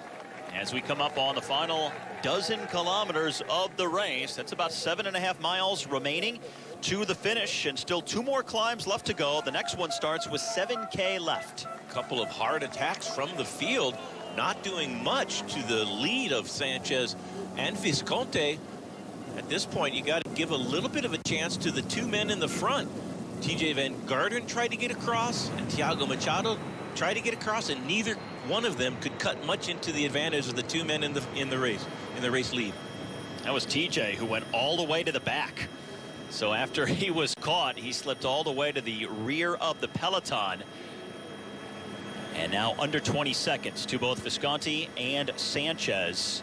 As we come up on the final dozen kilometers of the race, that's about 7.5 miles remaining to the finish, and still 2 more climbs left to go. The next one starts with 7K left. A couple of hard attacks from the field, not doing much to the lead of Sanchez and Visconti. At this point, you got to give a little bit of a chance to the 2 men in the front. TJ Van Garderen tried to get across, and Thiago Machado tried to get across, and neither one of them could cut much into the advantage of the 2 men in the race lead. That was TJ who went all the way to the back. So after he was caught, he slipped all the way to the rear of the peloton. And now under 20 seconds to both Visconti and Sanchez.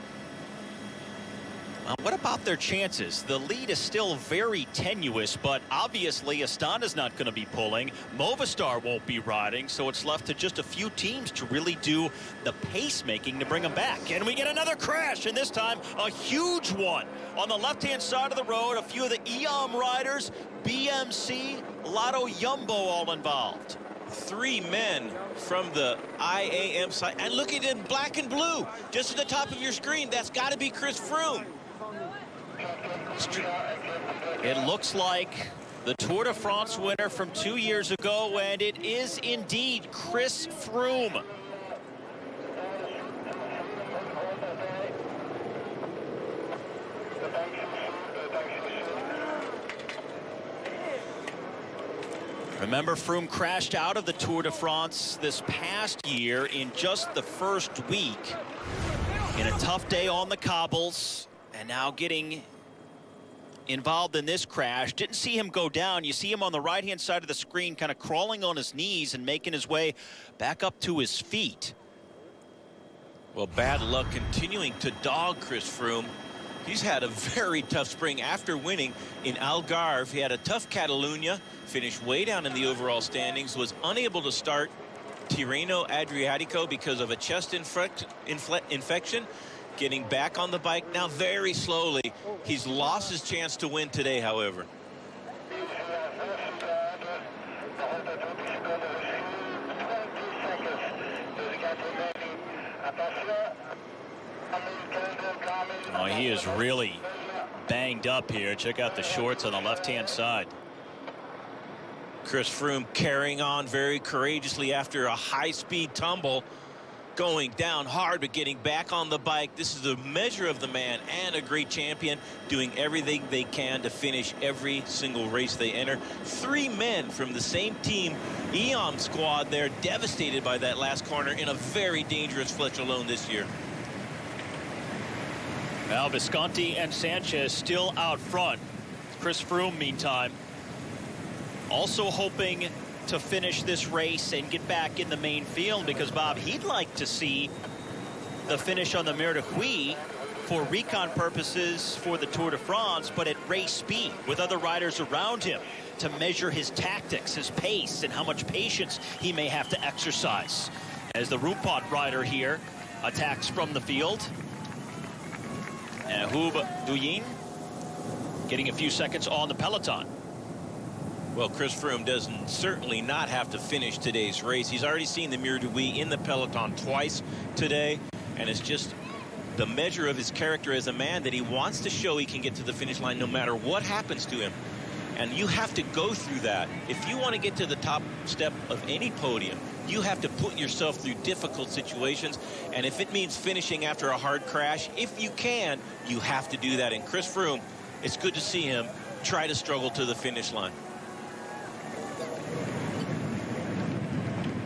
What about their chances? The lead is still very tenuous, but obviously Astana's not going to be pulling. Movistar won't be riding, so it's left to just a few teams to really do the pace-making to bring them back. And we get another crash, and this time a huge one. On the left-hand side of the road, a few of the EOM riders, BMC, Lotto Jumbo all involved. 3 men from the IAM side. And look at it in black and blue, just at the top of your screen. That's got to be Chris Froome. It looks like the Tour de France winner from 2 years ago, and it is indeed Chris Froome. Remember, Froome crashed out of the Tour de France this past year in just the first week in a tough day on the cobbles, and now getting involved in this crash. Didn't see him go down. You see him on the right-hand side of the screen kind of crawling on his knees and making his way back up to his feet. Well, bad luck continuing to dog Chris Froome. He's had a very tough spring after winning in Algarve. He had a tough Catalunya, finished way down in the overall standings, was unable to start Tirreno Adriatico because of a chest infection. Getting back on the bike now very slowly. He's lost his chance to win today, however. Oh, he is really banged up here. Check out the shorts on the left-hand side. Chris Froome carrying on very courageously after a high-speed tumble. Going down hard, but getting back on the bike. This is a measure of the man and a great champion, doing everything they can to finish every single race they enter. 3 men from the same team, EOM squad, they're devastated by that last corner in a very dangerous Fleche Wallone this year. Now Visconti and Sanchez still out front. Chris Froome, meantime, also hoping to finish this race and get back in the main field, because Bob, he'd like to see the finish on the Mer de Huy for recon purposes for the Tour de France, but at race speed with other riders around him to measure his tactics, his pace, and how much patience he may have to exercise. As the Rumpot rider here attacks from the field. And Hub Duyin getting a few seconds on the peloton. Well, Chris Froome doesn't certainly not have to finish today's race. He's already seen the Mer de Huy in the peloton twice today, and it's just the measure of his character as a man that he wants to show he can get to the finish line no matter what happens to him. And you have to go through that. If you want to get to the top step of any podium, you have to put yourself through difficult situations. And if it means finishing after a hard crash, if you can, you have to do that. And Chris Froome, it's good to see him try to struggle to the finish line.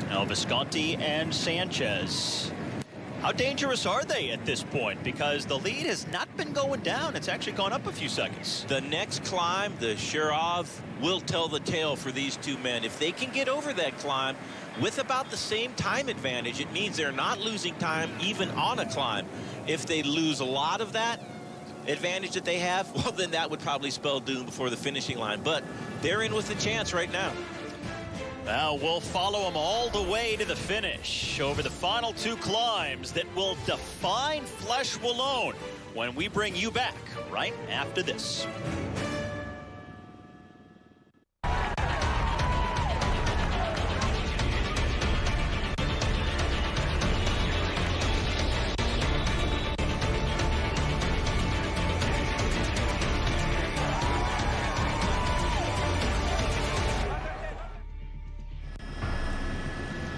Now Visconti and Sanchez. How dangerous are they at this point? Because the lead has not been going down. It's actually gone up a few seconds. The next climb, the Shirov, will tell the tale for these two men. If they can get over that climb with about the same time advantage, it means they're not losing time even on a climb. If they lose a lot of that advantage that they have, well, then that would probably spell doom before the finishing line. But they're in with a chance right now. Now we'll follow them all the way to the finish over the final two climbs that will define Fleche Wallone when we bring you back right after this.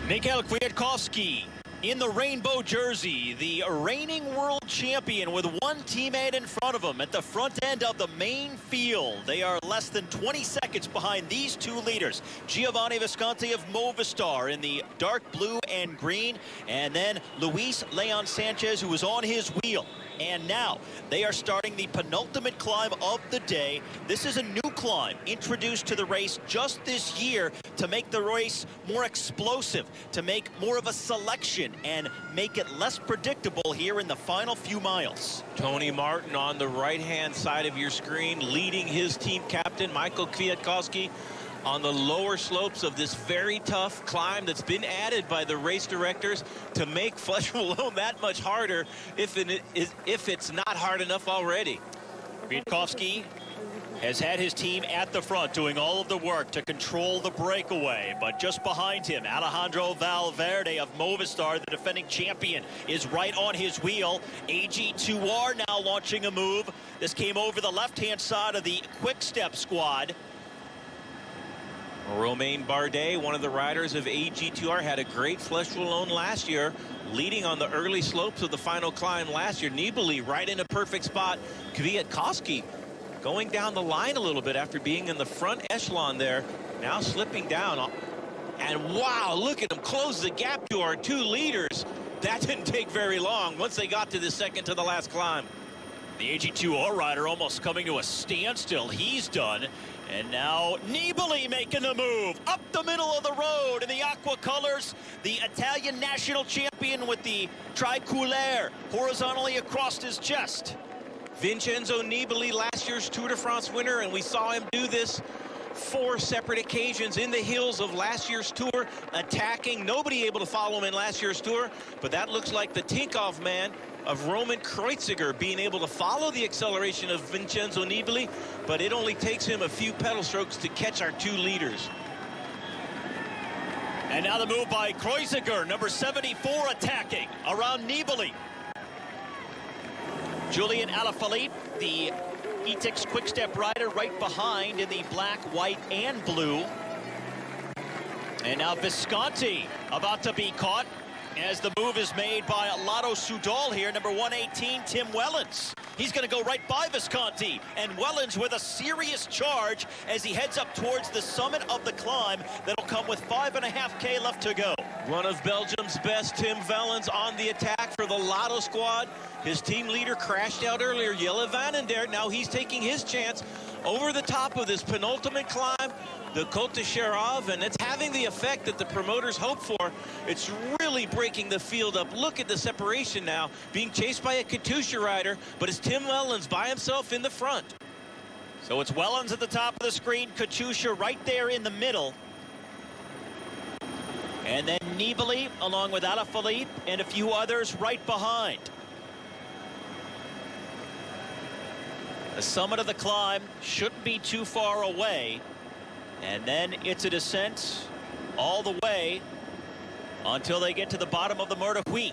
Mikhail Kwiatkowski in the rainbow jersey, the reigning world champion with one teammate in front of him at the front end of the main field. They are less than 20 seconds behind these two leaders. Giovanni Visconti of Movistar in the dark blue and green, and then Luis Leon Sanchez, who is on his wheel. And now they are starting the penultimate climb of the day. This is a new climb introduced to the race just this year to make the race more explosive, to make more of a selection and make it less predictable here in the final few miles. Tony Martin on the right-hand side of your screen, leading his team captain, Michael Kwiatkowski, on the lower slopes of this very tough climb that's been added by the race directors to make Fleche Wallone that much harder if it's not hard enough already. Kwiatkowski has had his team at the front doing all of the work to control the breakaway, but just behind him, Alejandro Valverde of Movistar, the defending champion, is right on his wheel. AG2R now launching a move. This came over the left-hand side of the Quick Step squad. Romain Bardet, one of the riders of AG2R, had a great Fleche Wallone last year, leading on the early slopes of the final climb last year. Nibali right in a perfect spot. Kwiatkowski going down the line a little bit after being in the front echelon there, now slipping down. And wow, look at him close the gap to our two leaders. That didn't take very long once they got to the second to the last climb. The AG2R rider almost coming to a standstill. He's done. And now Nibali making the move up the middle of the road in the aqua colors. The Italian national champion with the tricolore horizontally across his chest. Vincenzo Nibali, last year's Tour de France winner, and we saw him do this 4 separate occasions in the hills of last year's Tour, attacking. Nobody able to follow him in last year's Tour, but that looks like the Tinkoff man of Roman Kreuziger being able to follow the acceleration of Vincenzo Nibali, but it only takes him a few pedal strokes to catch our two leaders. And now the move by Kreuziger, number 74, attacking around Nibali. Julian Alaphilippe, the Etix Quick Step rider, right behind in the black, white, and blue. And now Visconti about to be caught as the move is made by Lotto Soudal here, number 118, Tim Wellens. He's going to go right by Visconti, and Wellens with a serious charge as he heads up towards the summit of the climb that'll come with 5.5K left to go. One of Belgium's best, Tim Wellens, on the attack for the Lotto squad. His team leader crashed out earlier, Jelle Vanendert. Now he's taking his chance over the top of this penultimate climb, the Côte de Cherov, and it's having the effect that the promoters hope for. It's really breaking the field up. Look at the separation now, being chased by a Katusha rider, but it's Tim Wellens by himself in the front. So it's Wellens at the top of the screen, Katusha right there in the middle. And then Nibali along with Alaphilippe and a few others right behind. The summit of the climb shouldn't be too far away. And then it's a descent all the way until they get to the bottom of the Mur de Huy.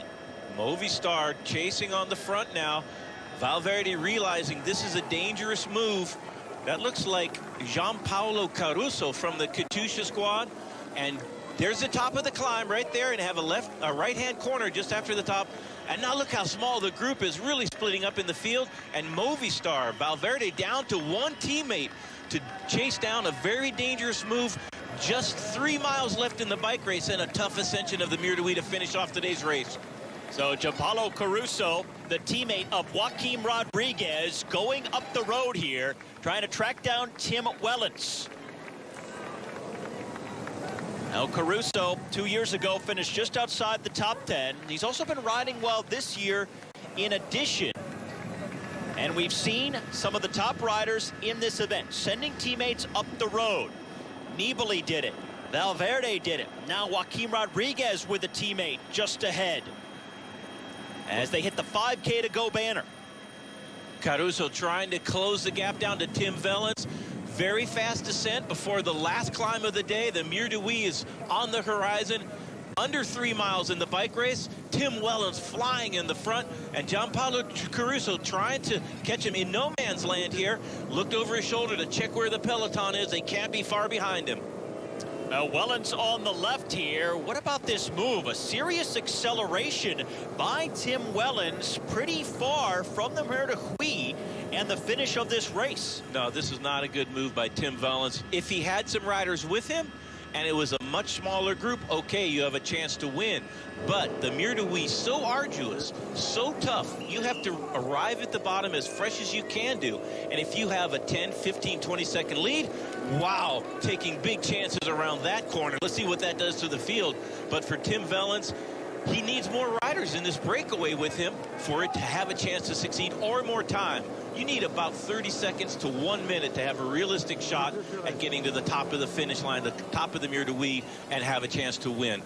Movistar chasing on the front now. Valverde realizing this is a dangerous move. That looks like Gianpaolo Caruso from the Katusha squad. And there's the top of the climb right there, and have a right-hand corner just after the top. And now look how small the group is, really splitting up in the field. And Movistar, Valverde down to one teammate to chase down a very dangerous move. Just 3 miles left in the bike race and a tough ascension of the Mur de Huy to finish off today's race. So Gianpaolo Caruso, the teammate of Joaquim Rodriguez, going up the road here, trying to track down Tim Wellens. Now Caruso, 2 years ago, finished just outside the top 10. He's also been riding well this year in addition. And we've seen some of the top riders in this event sending teammates up the road. Nibali did it. Valverde did it. Now Joaquim Rodriguez with a teammate just ahead as they hit the 5K to go banner. Caruso trying to close the gap down to Tim Wellens. Very fast descent before the last climb of the day. The Mur de Huy is on the horizon. Under 3 miles in the bike race. Tim Wellens flying in the front, and Gianpaolo Caruso trying to catch him in no man's land here. Looked over his shoulder to check where the peloton is. They can't be far behind him. Now Wellens on the left here. What about this move? A serious acceleration by Tim Wellens, pretty far from the Mur de Huy and the finish of this race. No, this is not a good move by Tim Wellens. If he had some riders with him and it was a much smaller group, okay, you have a chance to win. But the Mur de Huy, so arduous, so tough, you have to arrive at the bottom as fresh as you can do. And if you have a 10, 15, 20-second lead, wow, taking big chances around that corner. Let's see what that does to the field. But for Tim Wellens, he needs more riders in this breakaway with him for it to have a chance to succeed, or more time. You need about 30 seconds to 1 minute to have a realistic shot at getting to the top of the finish line, the top of the Mur de Huy, and have a chance to win.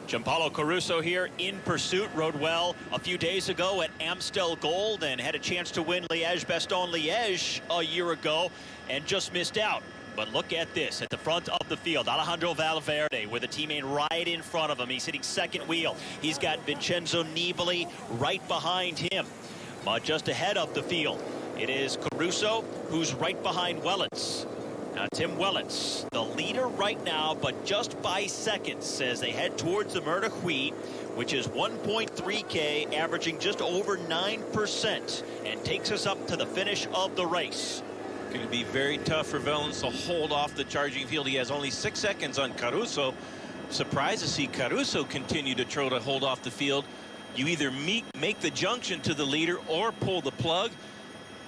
Gianpaolo Caruso here in pursuit, rode well a few days ago at Amstel Gold and had a chance to win Liège-Bastogne-Liège a year ago and just missed out. But look at this at the front of the field. Alejandro Valverde with a teammate right in front of him. He's hitting second wheel. He's got Vincenzo Nibali right behind him. But just ahead of the field, it is Caruso who's right behind Wellens. Now Tim Wellens, the leader right now, but just by seconds as they head towards the Mur de Huy, which is 1.3K, averaging just over 9%, and takes us up to the finish of the race. Going to be very tough for Wellens to hold off the charging field. He has only 6 seconds on Caruso. Surprised to see Caruso continue to try to hold off the field. You either make the junction to the leader or pull the plug,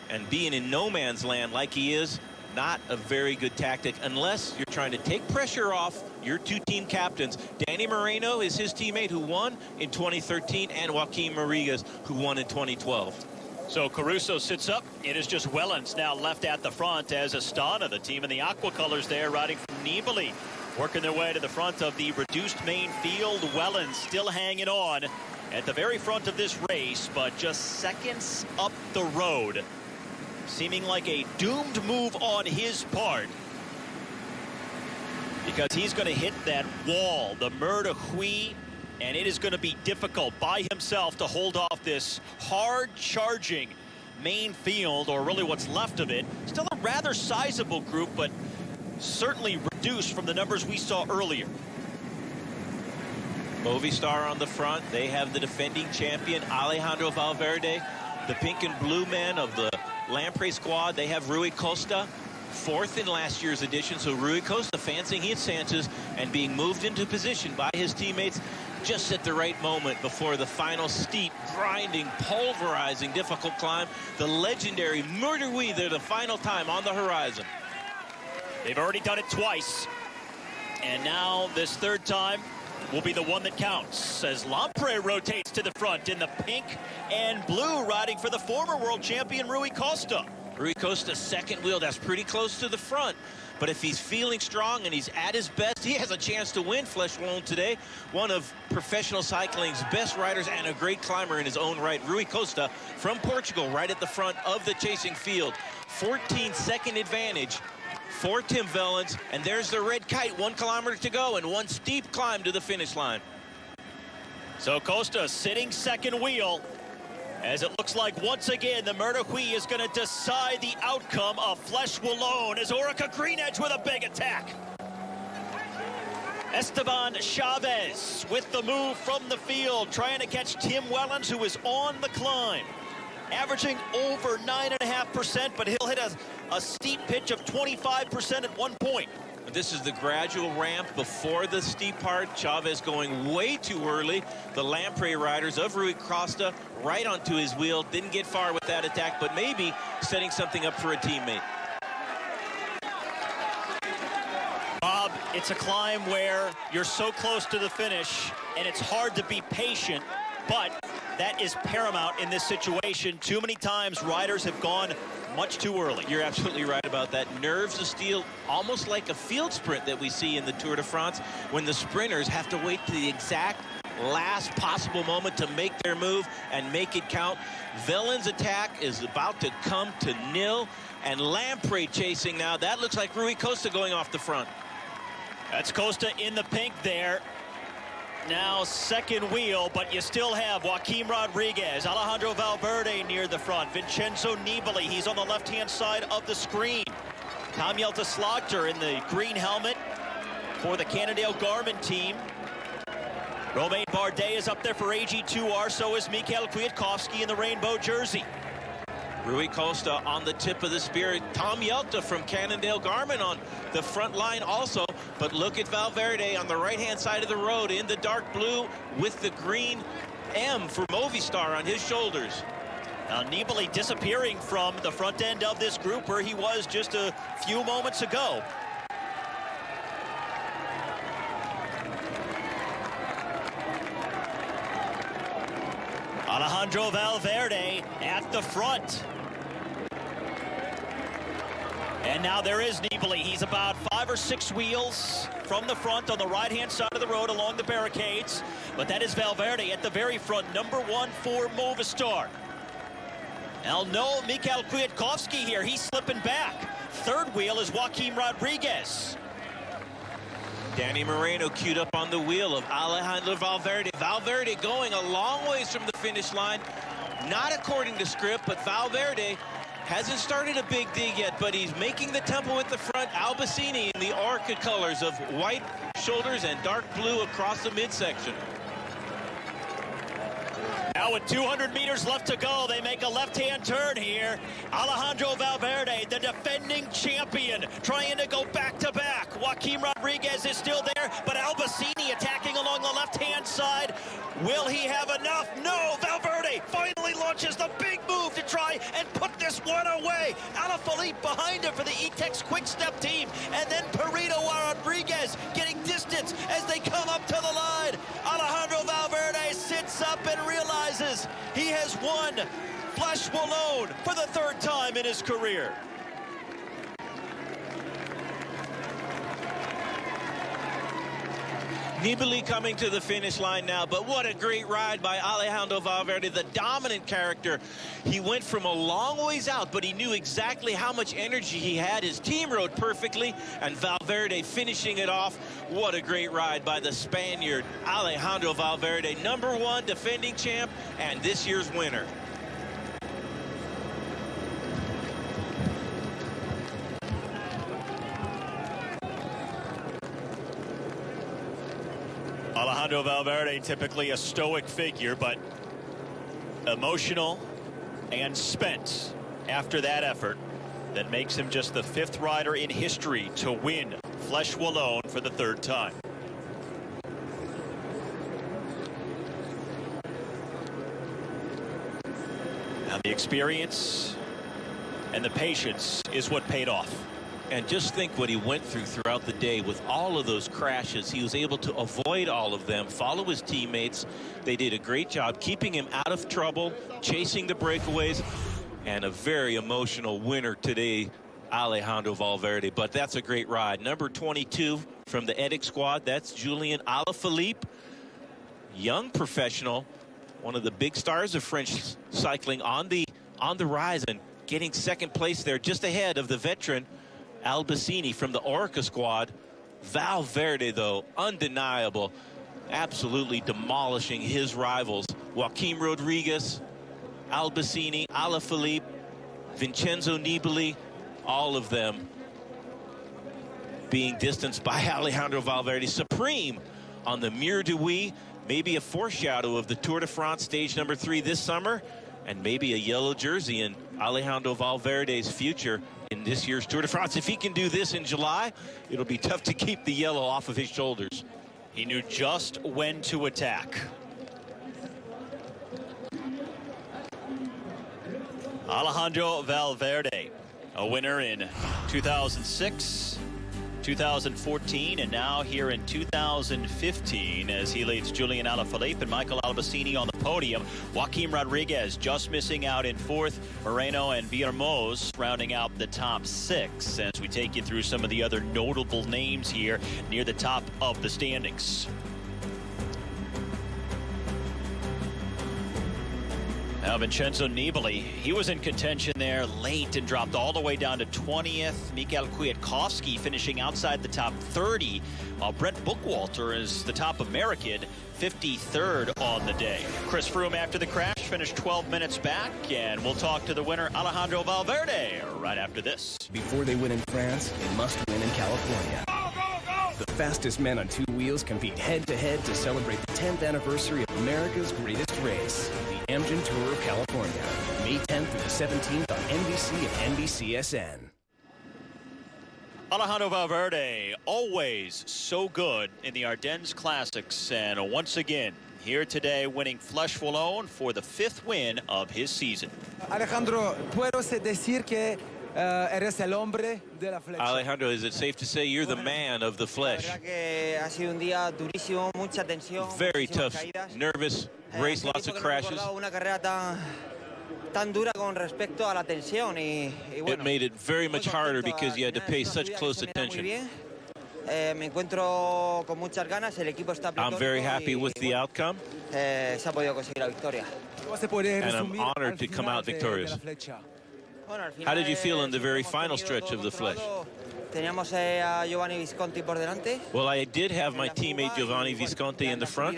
and being in no man's land like he is, not a very good tactic unless you're trying to take pressure off your two team captains. Danny Moreno is his teammate who won in 2013, and Joaquim Rodriguez who won in 2012. So Caruso sits up. It is just Wellens now left at the front as Astana, the team in the aqua colors there, riding from Nibali, working their way to the front of the reduced main field. Wellens still hanging on at the very front of this race, but just seconds up the road. Seeming like a doomed move on his part, because he's going to hit that wall, the Mur de Huy, and it is going to be difficult by himself to hold off this hard-charging main field, or really what's left of it. Still a rather sizable group, but certainly reduced from the numbers we saw earlier. Movistar on the front. They have the defending champion, Alejandro Valverde, the pink and blue men of the Lamprey squad. They have Rui Costa, fourth in last year's edition. So Rui Costa fancying his chances and being moved into position by his teammates. just at the right moment before the final steep, grinding, pulverizing, difficult climb. The legendary Murder We there the final time on the horizon. They've already done it twice. And now this third time will be the one that counts as Lampre rotates to the front in the pink and blue, riding for the former world champion Rui Costa. Rui Costa's second wheel, that's pretty close to the front. But if he's feeling strong and he's at his best, he has a chance to win Fleche Wallone today. One of professional cycling's best riders and a great climber in his own right. Rui Costa from Portugal, right at the front of the chasing field. 14-second advantage for Tim Wellens, and there's the red kite. 1 kilometer to go and one steep climb to the finish line. So Costa sitting second wheel, as it looks like once again the Murder We is going to decide the outcome of Fleche Wallone as Orica Green Edge with a big attack. Esteban Chavez with the move from the field, trying to catch Tim Wellens, who is on the climb, averaging over 9.5%, but he'll hit a steep pitch of 25% at one point. This is the gradual ramp before the steep part. Chavez going way too early. The Lampre riders of Rui Costa right onto his wheel. Didn't get far with that attack, but maybe setting something up for a teammate. Bob, it's a climb where you're so close to the finish and it's hard to be patient, but that is paramount in this situation. Too many times riders have gone much too early. You're absolutely right about that. Nerves of steel, almost like a field sprint that we see in the Tour de France, when the sprinters have to wait to the exact last possible moment to make their move and make it count. Wellens' attack is about to come to nil, and Lampre chasing now. That looks like Rui Costa going off the front. That's Costa in the pink there. Now second wheel, but you still have Joaquim Rodriguez, Alejandro Valverde near the front, Vincenzo Nibali, he's on the left-hand side of the screen. Tom Jelta-Slagter in the green helmet for the Cannondale Garmin team. Romain Bardet is up there for AG2R, so is Mikhail Kwiatkowski in the rainbow jersey. Rui Costa on the tip of the spear. Tom Jelta from Cannondale Garmin on the front line also. But look at Valverde on the right-hand side of the road in the dark blue with the green M for Movistar on his shoulders. Now Nibali disappearing from the front end of this group where he was just a few moments ago. Alejandro Valverde at the front. And now there is Nibali. He's about 5 or 6 wheels from the front on the right-hand side of the road along the barricades. But that is Valverde at the very front, #1 for Movistar. Now no Mikhail Kwiatkowski here. He's slipping back. Third wheel is Joaquim Rodriguez. Danny Moreno queued up on the wheel of Alejandro Valverde. Valverde going a long ways from the finish line. Not according to script, but Valverde hasn't started a big dig yet, but he's making the tempo at the front. Albacini in the orchid colors of white shoulders and dark blue across the midsection. Now with 200 meters left to go, they make a left-hand turn here. Alejandro Valverde, the defending champion, trying to go back-to-back. Joaquim Rodriguez is still there, but Albacini attacking along the left-hand side. Will he have enough? No, Valverde finally launches the big move to try and put this one away. Alaphilippe behind him for the E-Tex Quick Step team, and then Perito Rodriguez getting distance as they come up to the line. Alejandro Valverde sits up and realizes he has won Fleche Wallone for the 3rd time in his career. Nibali coming to the finish line now, but what a great ride by Alejandro Valverde, the dominant character. He went from a long ways out, but he knew exactly how much energy he had. His team rode perfectly, and Valverde finishing it off. What a great ride by the Spaniard, Alejandro Valverde, #1 defending champ and this year's winner. Alejandro Valverde, typically a stoic figure, but emotional and spent after that effort that makes him just the 5th rider in history to win Fleche Wallone for the 3rd time. And the experience and the patience is what paid off. And just think what he went through throughout the day with all of those crashes. He was able to avoid all of them, follow his teammates. They did a great job keeping him out of trouble, chasing the breakaways, and a very emotional winner today, Alejandro Valverde. But that's a great ride. Number 22 from the EDIC squad, that's Julian Alaphilippe, young professional, one of the big stars of French cycling on the rise and getting second place there, just ahead of the veteran Albacini from the Orica squad. Valverde, though, undeniable, absolutely demolishing his rivals. Joaquim Rodriguez, Albacini, Alaphilippe, Vincenzo Nibali, all of them being distanced by Alejandro Valverde. Supreme on the Mur de Huy, maybe a foreshadow of the Tour de France stage number 3 this summer, and maybe a yellow jersey in Alejandro Valverde's future in this year's Tour de France. If he can do this in July, it'll be tough to keep the yellow off of his shoulders. He knew just when to attack. Alejandro Valverde, a winner in 2006, 2014, and now here in 2015 as he leads Julian Alaphilippe and Michael Albacini on the podium. Joaquim Rodriguez just missing out in 4th. Moreno and Villarmoz rounding out the top 6 as we take you through some of the other notable names here near the top of the standings. Now Vincenzo Nibali, he was in contention there late and dropped all the way down to 20th. Mikhail Kwiatkowski finishing outside the top 30, while Brent Bookwalter is the top American, 53rd on the day. Chris Froome after the crash finished 12 minutes back, and we'll talk to the winner Alejandro Valverde right after this. Before they win in France, they must win in California. The fastest men on 2 wheels compete head-to-head to celebrate the 10th anniversary of America's greatest race, the Amgen Tour of California, May 10th through the 17th on NBC and NBCSN. Alejandro Valverde, always so good in the Ardennes Classics, and once again here today winning Fleche Wallone for the 5th win of his season. Alejandro, ¿puedo decir que eres el hombre de la flecha? Alejandro, is it safe to say you're the man of the Fleche? Very tough, nervous race, lots of crashes. It made it very much harder because you had to pay such close attention. I'm very happy with the outcome, and I'm honored to come out victorious. How did you feel in the very final stretch of the Fleche? Well, I did have my teammate Giovanni Visconti in the front.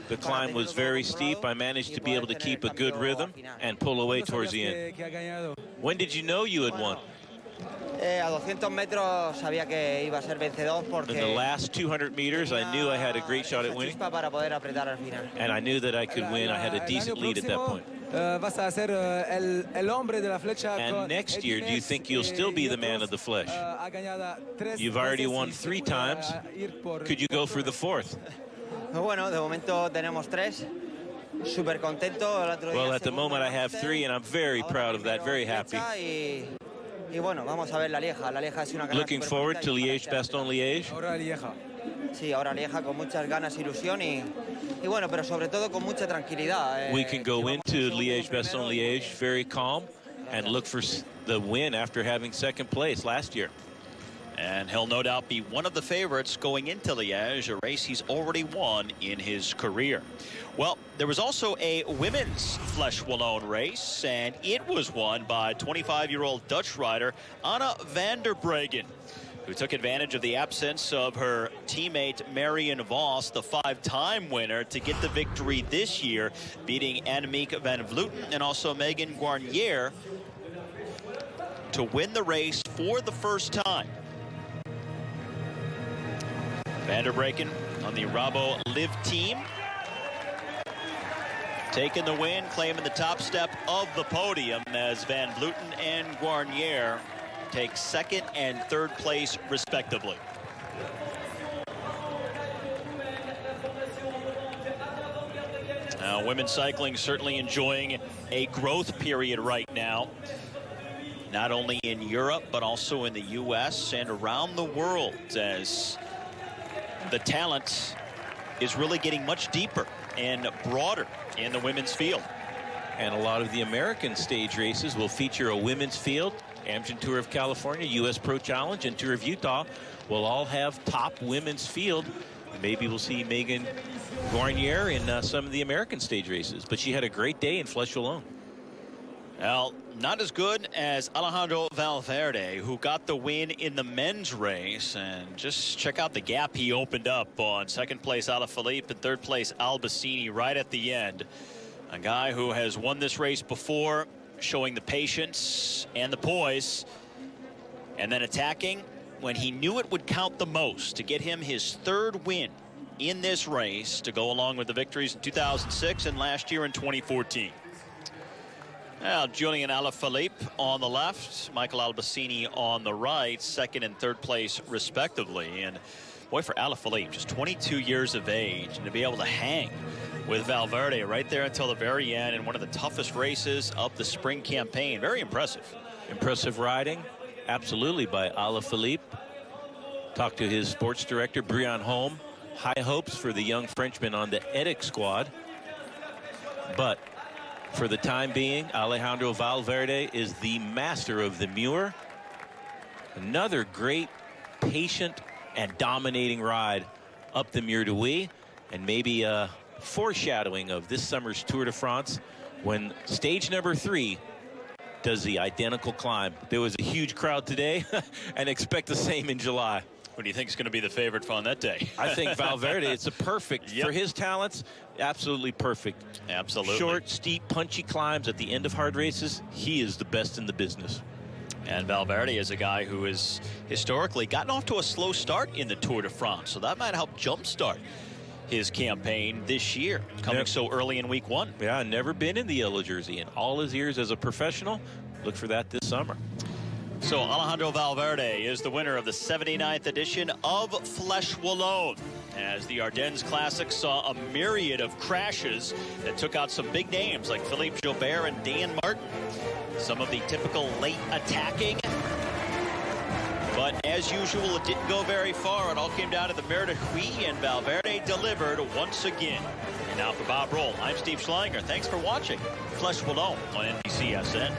The climb was very steep. I managed to be able to keep a good rhythm and pull away towards the end. When did you know you had won? In the last 200 meters, I knew I had a great shot at winning. And I knew that I could win. I had a decent lead at that point. And next year, do you think you'll still be the man of the Fleche? You've already won 3 times. Could you go for the 4th? Well, at the moment, I have 3, and I'm very proud of that, very happy. Looking forward to Liège-Bastogne-Liège. We can go into Liège-Bastogne-Liège very calm and look for the win after having 2nd place last year. And he'll no doubt be one of the favorites going into Liège, a race he's already won in his career. Well, there was also a women's Fleche Wallone race, and it was won by 25-year-old Dutch rider Anna van der Breggen, who took advantage of the absence of her teammate Marion Vos, the 5-time winner, to get the victory this year, beating Annemiek van Vleuten and also Megan Guarnier to win the race for the first time. Van der Breggen on the Rabo Liv team, taking the win, claiming the top step of the podium as Van Vleuten and Guarnier take 2nd and 3rd place respectively. Women's cycling certainly enjoying a growth period right now, not only in Europe but also in the U.S. and around the world, as the talent is really getting much deeper and broader in the women's field. And a lot of the American stage races will feature a women's field. Amgen Tour of California, U.S. Pro Challenge, and Tour of Utah will all have top women's field. Maybe we'll see Megan Guarnier in some of the American stage races, but she had a great day in Fleche Wallone. Well, not as good as Alejandro Valverde, who got the win in the men's race. And just check out the gap he opened up on second place Alaphilippe and third place Albacini right at the end. A guy who has won this race before, showing the patience and the poise, and then attacking when he knew it would count the most to get him his third win in this race, to go along with the victories in 2006 and last year in 2014. Now, Julian Alaphilippe on the left, Michael Albacini on the right, second and third place respectively. And boy, for Alaphilippe, just 22 years of age, and to be able to hang with Valverde right there until the very end in one of the toughest races of the spring campaign. Very impressive. Impressive riding, absolutely, by Alaphilippe. Talked to his sports director, Brian Holm. High hopes for the young Frenchman on the EDIC squad. But for the time being, Alejandro Valverde is the master of the Muir. Another great, patient, and dominating ride up the Mur de Huy, and maybe a foreshadowing of this summer's Tour de France when stage number 3 does the identical climb. There was a huge crowd today, and expect the same in July. Who do you think is going to be the favorite on that day? I think Valverde. It's a perfect for his talents. Absolutely perfect. Absolutely. Short, steep, punchy climbs at the end of hard races. He is the best in the business. And Valverde is a guy who has historically gotten off to a slow start in the Tour de France, so that might help jumpstart his campaign this year, coming so early in week 1. Yeah, never been in the yellow jersey in all his years as a professional. Look for that this summer. So Alejandro Valverde is the winner of the 79th edition of Fleche Wallone, as the Ardennes Classic saw a myriad of crashes that took out some big names like Philippe Gilbert and Dan Martin. Some of the typical late attacking, but as usual, it didn't go very far. It all came down to the Mur de Huy, and Valverde delivered once again. And now for Bob Roll, I'm Steve Schlanger. Thanks for watching Fleche Wallone on NBCSN.